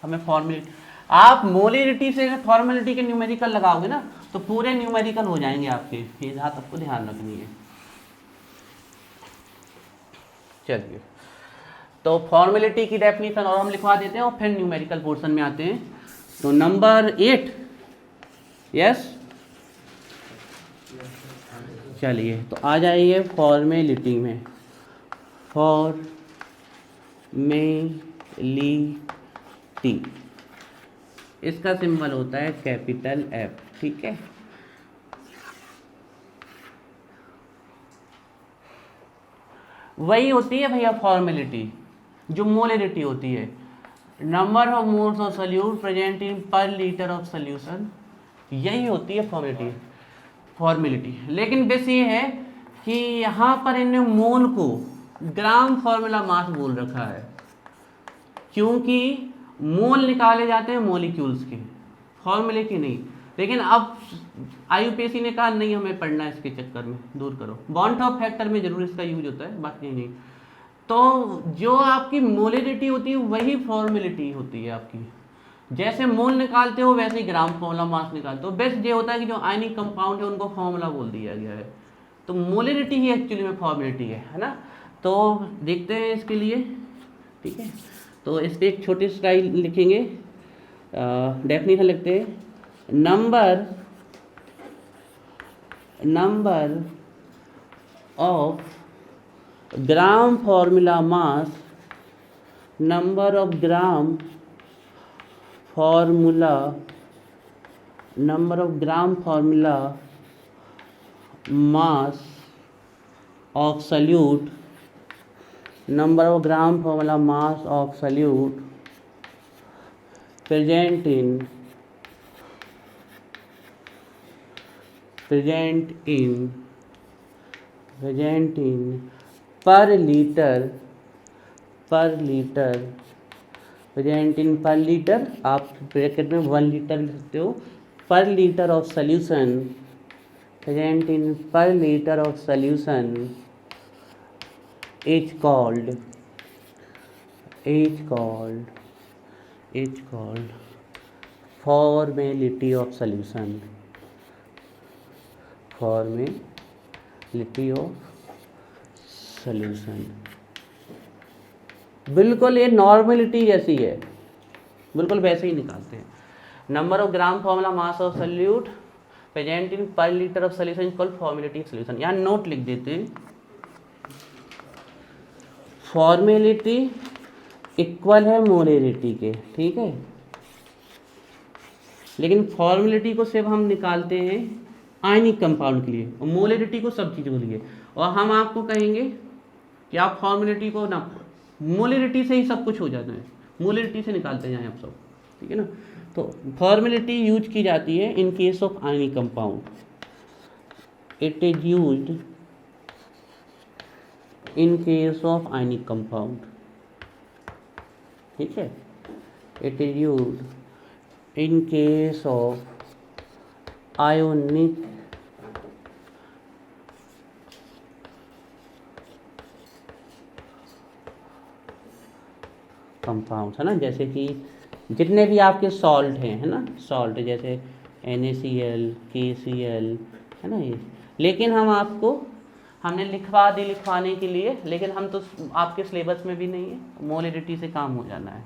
हमें फॉर्मेलिटी, आप मोलरिटी से फॉर्मेलिटी के न्यूमेरिकल लगाओगे ना तो पूरे न्यूमेरिकल हो जाएंगे आपके, ये बात आपको ध्यान रखनी है। चलिए, तो फॉर्मेलिटी की डेफिनेशन और हम लिखवा देते हैं और फिर न्यूमेरिकल पोर्शन में आते हैं। तो नंबर 8, यस, चलिए तो आ जाइए फॉर्मेलिटी में। फॉर्मेलिटी, इसका सिंबल होता है कैपिटल F, ठीक है। वही होती है भैया फॉर्मेलिटी जो मोलरिटी होती है, number of moles of solute present in per litre of solution, यही होती है फॉर्मेलिटी। लेकिन बस ये है कि यहाँ पर इन्हें मोल को ग्राम फॉर्मूला मास बोल रखा है, क्योंकि मोल निकाले जाते हैं मॉलिक्यूल्स के, फॉर्मेलिटी नहीं। लेकिन अब IUPAC ने कहा नहीं हमें पढ़ना है इसके चक्कर में, दूर करो। बॉन्ड ऑफ फैक्टर में जरूर इसका यूज होता है, बाकी नहीं। तो जो आपकी मोलरिटी होती है वही फॉर्मेलिटी होती है आपकी। जैसे मोल निकालते हो वैसे ही ग्राम फॉर्मूला मास निकालते हो। बेस्ट ये होता है कि जो आयनिक कंपाउंड है उनको फॉर्मूला बोल दिया गया है, तो मोलरिटी ही एक्चुअली में फॉर्मेलिटी है ना। तो देखते हैं इसके लिए, ठीक है। तो इस पर एक छोटी स्लाइड लिखेंगे, डेफिनेशन लिखते हैं, number of gram formula mass, number of gram formula mass of solute, number of gram formula mass of solute present in per liter, present in per liter, आप ब्रैकेट में 1 लीटर लिख सकते हो, per liter of solution, present in per liter of solution is called formality of solution, बिल्कुल ये normality जैसी है, बिल्कुल वैसे ही निकालते हैं। Number of gram formula mass of solute present in per litre of solution is called formality of solution. यहाँ नोट लिख देते हैं, फॉर्मेलिटी इक्वल है मोलरिटी के, ठीक है। लेकिन फॉर्मेलिटी को सिर्फ हम निकालते हैं आयनिक कंपाउंड के लिए और मोलरिटी को सब चीज़ों के लिए। और हम आपको कहेंगे कि आप फॉर्मेलिटी को ना, मोलरिटी से ही सब कुछ हो जाता है, मोलरिटी से निकालते जाएं आप सब, ठीक है ना। तो फॉर्मेलिटी यूज की जाती है in case of ionic compound, it is used in case of ionic compound, ठीक है। It is used in case of ionic compound, है ना। जैसे कि जितने भी आपके सॉल्ट हैं, है ना, सॉल्ट जैसे NaCl, KCl, है ना ये। लेकिन हमने लिखवा दी लिखवाने के लिए, लेकिन हम तो आपके सिलेबस में भी नहीं है, मोलरिटी से काम हो जाना है,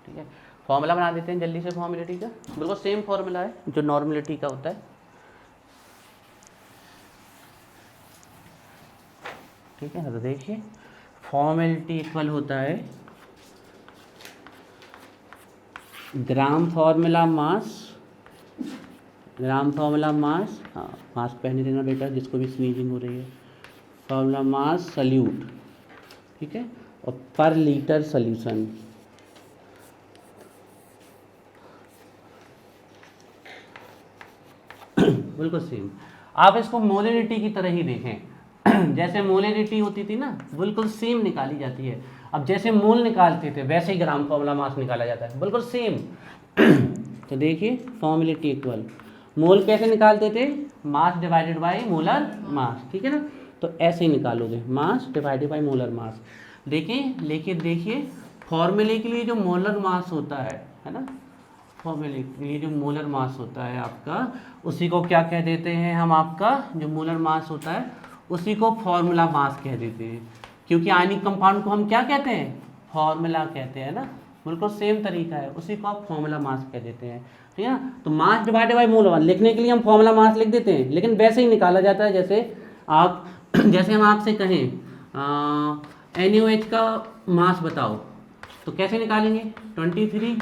ठीक है। फॉर्मूला बना देते हैं जल्दी से फॉर्मेलिटी का, बिल्कुल सेम फॉर्मूला है जो नॉर्मेलिटी का होता है, ठीक है। तो देखिए फॉर्मेलिटी इक्वल होता है ग्राम फॉर्मूला मास, हाँ मास्क पहने देना बेटा जिसको भी स्नीजिंग हो रही है, फॉर्मूला मास सल्यूट, ठीक है, और पर लीटर सॉल्यूशन, बिल्कुल सेम। आप इसको मोलरिटी की तरह ही देखें, जैसे मोलरिटी होती थी ना बिल्कुल सेम निकाली जाती है। अब जैसे मोल निकालते थे वैसे ही ग्राम फॉर्मूला मास निकाला जाता है, बिल्कुल सेम। तो देखिए फॉर्मेलिटी इक्वल, मोल कैसे निकालते थे, मास डिवाइडेड बाय मोलर मास, ठीक है ना। तो ऐसे ही निकालोगे, मास डिवाइडेड बाय मोलर मास। देखिए फॉर्मूले के लिए जो मोलर मास होता है ना, फॉर्मूले के लिए जो मोलर मास होता है आपका, उसी को क्या कह देते हैं हम, आपका जो मोलर मास होता है उसी को फॉर्मूला मास कह देते हैं, क्योंकि आयनिक कंपाउंड को हम क्या कहते हैं, फॉर्मूला कहते हैं ना, बिल्कुल सेम तरीका है, उसी को आप फॉर्मूला मास कह देते हैं, ठीक है ना। तो मास डिवाइडेड बाय मोल लिखने के लिए हम फॉर्मूला मास लिख देते हैं, लेकिन वैसे ही निकाला जाता है जैसे हम आपसे कहें NaOH का मास बताओ, तो कैसे निकालेंगे, 23,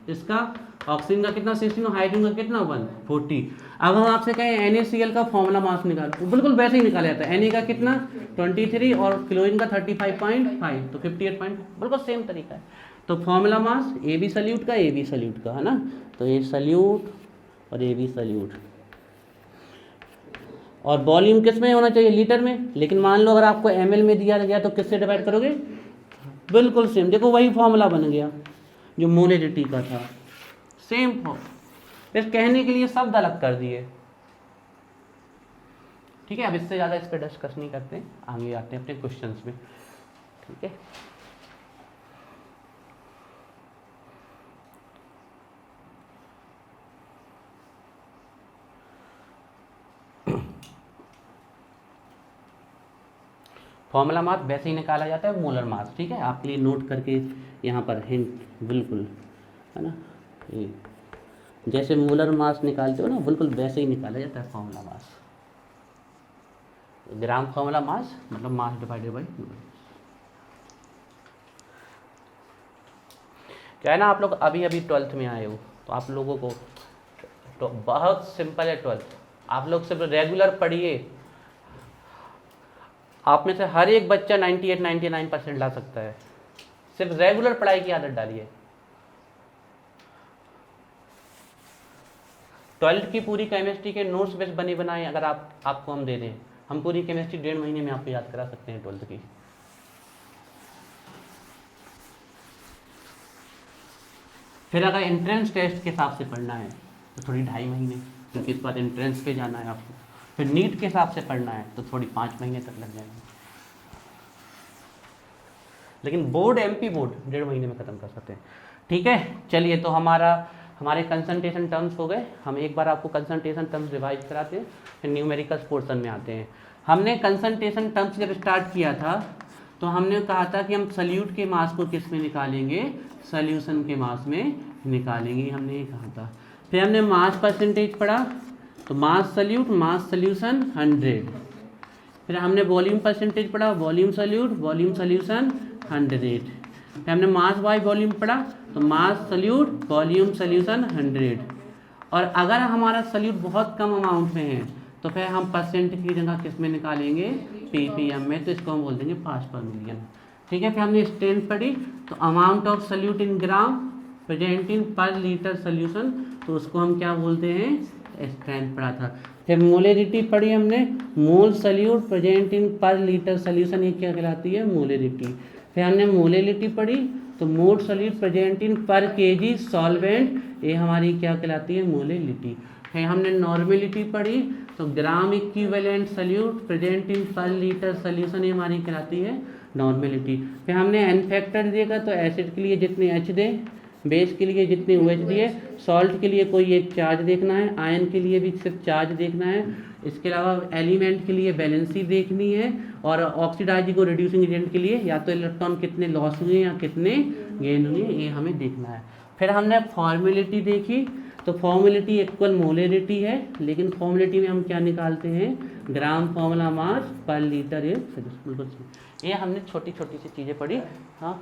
इसका ऑक्सीजन का कितना 16, हाइड्रोजन का कितना 140। अब हम आपसे कहें NaCl का फॉर्मूला मास निकालो, तो बिल्कुल वैसे ही निकाला जाता है, Na का कितना 23 और क्लोरीन का 35.5, तो 58. बिल्कुल सेम तरीका है। तो formula mass A B solute का, है ना, तो ये सल्यूट और ए बी सल्यूट, और वॉल्यूम किस में होना चाहिए, लीटर में। लेकिन मान लो अगर आपको ml में दिया गया तो किससे डिवाइड करोगे, बिल्कुल सेम, देखो वही फॉर्मूला बन गया जो मोलरिटी का था, सेम फॉर्म। इस कहने के लिए शब्द अलग कर दिए, ठीक है, अब इससे ज़्यादा इस पर डिस्कस नहीं करते, आगे आते हैं अपने क्वेश्चंस में। ठीक है, फॉर्मूला मास वैसे ही निकाला जाता है मोलर मास। ठीक है, आपके लिए नोट करके यहाँ पर हिंट, बिल्कुल है ना, ये जैसे मोलर मास निकालते हो ना, बिल्कुल वैसे ही निकाला जाता है फॉर्मूला मास। ग्राम फॉर्मूला मास मतलब मास डिवाइडेड बाई मोलर। क्या है ना, आप लोग अभी अभी 12th में आए हो, तो आप लोगों को तो बहुत सिंपल है 12th। आप लोग सिर्फ रेगुलर पढ़िए, आप में से हर एक बच्चा 98-99% ला सकता है। सिर्फ रेगुलर पढ़ाई की आदत डालिए। 12th की पूरी केमिस्ट्री के नोट्स बेस बने बनाए अगर आपको हम दे दें, हम पूरी केमिस्ट्री 1.5 महीने में आपको याद करा सकते हैं 12th की। फिर अगर एंट्रेंस टेस्ट के हिसाब से पढ़ना है तो थोड़ी 2.5 महीने, क्योंकि इस बार एंट्रेंस पे जाना है आपको। फिर नीट के हिसाब से पढ़ना है तो थोड़ी 5 महीने तक लग जाएंगे। लेकिन बोर्ड, एमपी बोर्ड 1.5 महीने में ख़त्म कर सकते हैं। ठीक है, चलिए, तो हमारे कंसंट्रेशन टर्म्स हो गए। हम एक बार आपको कंसंट्रेशन टर्म्स रिवाइज कराते हैं, फिर न्यूमेरिकल्स पोर्शन में आते हैं। हमने कंसंट्रेशन टर्म्स जब स्टार्ट किया था तो हमने कहा था कि हम सल्यूट के मास को किस में निकालेंगे, सॉल्यूशन के मास में निकालेंगे, हमने ये कहा था। फिर हमने मास परसेंटेज पढ़ा, तो मास सल्यूट, मास सॉल्यूशन 100। फिर हमने वॉल्यूम परसेंटेज पढ़ा, वॉल्यूम सल्यूट, वॉल्यूम सॉल्यूशन 100। फिर हमने मास बाय वॉल्यूम पढ़ा, तो मास सल्यूट, वॉल्यूम सॉल्यूशन 100। और अगर हमारा सल्यूट बहुत कम अमाउंट में है तो फिर हम परसेंट की जगह किस में निकालेंगे, पीपीएम में, तो इसको हम बोल देंगे पार्ट्स पर मिलियन। ठीक है, फिर हमने स्ट्रेंथ पढ़ी, तो amount of solute in gram present in per litre solution, तो उसको हम क्या बोलते हैं, स्ट्रेंथ पढ़ा था। फिर मोलेरिटी पढ़ी हमने, मोल salute present in per litre solution, ये क्या कहलाती है, मोलेरिटी। फिर हमने मोलेलिटी पढ़ी, तो मोल सल्यूट प्रेजेंट इन पर केजी सॉल्वेंट, ये हमारी क्या कहलाती है, मोलेलिटी। फिर हमने नॉर्मेलिटी पढ़ी, तो gram equivalent solute present in per litre solution, ये हमारी कहलाती है नॉर्मेलिटी। फिर हमने एन फैक्टर देखा, तो एसिड के लिए जितने एच दे, बेस के लिए जितने OH दिए, सॉल्ट के लिए कोई एक चार्ज देखना है, आयन के लिए भी सिर्फ चार्ज देखना है, इसके अलावा एलिमेंट के लिए वैलेंसी देखनी है, और ऑक्सीडाइजिंग और रिड्यूसिंग एजेंट के लिए या तो इलेक्ट्रॉन कितने लॉस हुए या कितने गेन हुए, ये हमें देखना है। फिर हमने फॉर्मेलिटी देखी, तो फॉर्मेलिटी इक्वल मोलेरिटी है, लेकिन फॉर्मेलिटी में हम क्या निकालते हैं, ग्राम फॉर्मूला मास पर लीटर, ये हमने छोटी छोटी सी चीज़ें पढ़ी। हाँ,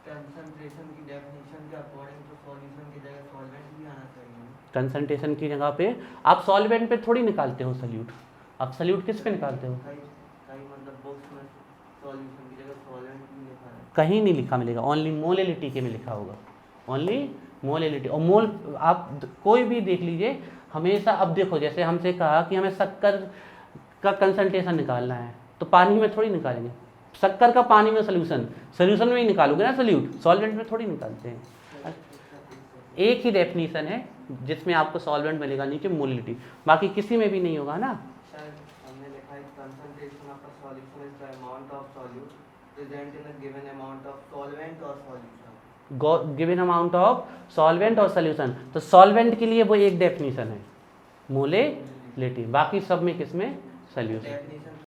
कंसंट्रेशन की डेफिनेशन के अकॉर्डिंग तो सॉल्यूशन की जगह सॉल्वेंट भी आना चाहिए। कंसंट्रेशन की जगह पे आप सॉल्वेंट पे थोड़ी निकालते हो सल्यूट, आप सल्यूट किस पे निकालते हो, कई मतलब बुक्स में सॉल्यूशन की जगह सॉल्वेंट भी लिखा है, कहीं नहीं लिखा मिलेगा, ओनली मोलेलिटी के में लिखा होगा, ओनली मोलेलिटी। और मोल आप कोई भी देख लीजिए हमेशा। अब देखो, जैसे हमसे कहा कि हमें शक्कर का कंसंट्रेशन निकालना है, तो पानी में थोड़ी निकालेंगे, शक्कर का पानी में सोल्यूशन में ही निकालोगे ना सल्यूट, सॉल्वेंट में थोड़ी निकालते हैं। एक ही डेफिनेशन है जिसमें आपको सॉल्वेंट मिलेगा, नीचे मोलिटी, बाकी किसी में भी नहीं होगा ना। शायद हमने लिखा है concentration of a solution is the amount of solute present in a given amount of solvent और solution, given amount of solvent और सोल्यूशन। तो सॉल्वेंट के लिए वो एक डेफिनेशन है मोलेलिटी, बाकी सब में किसमें, सोल्यूशन।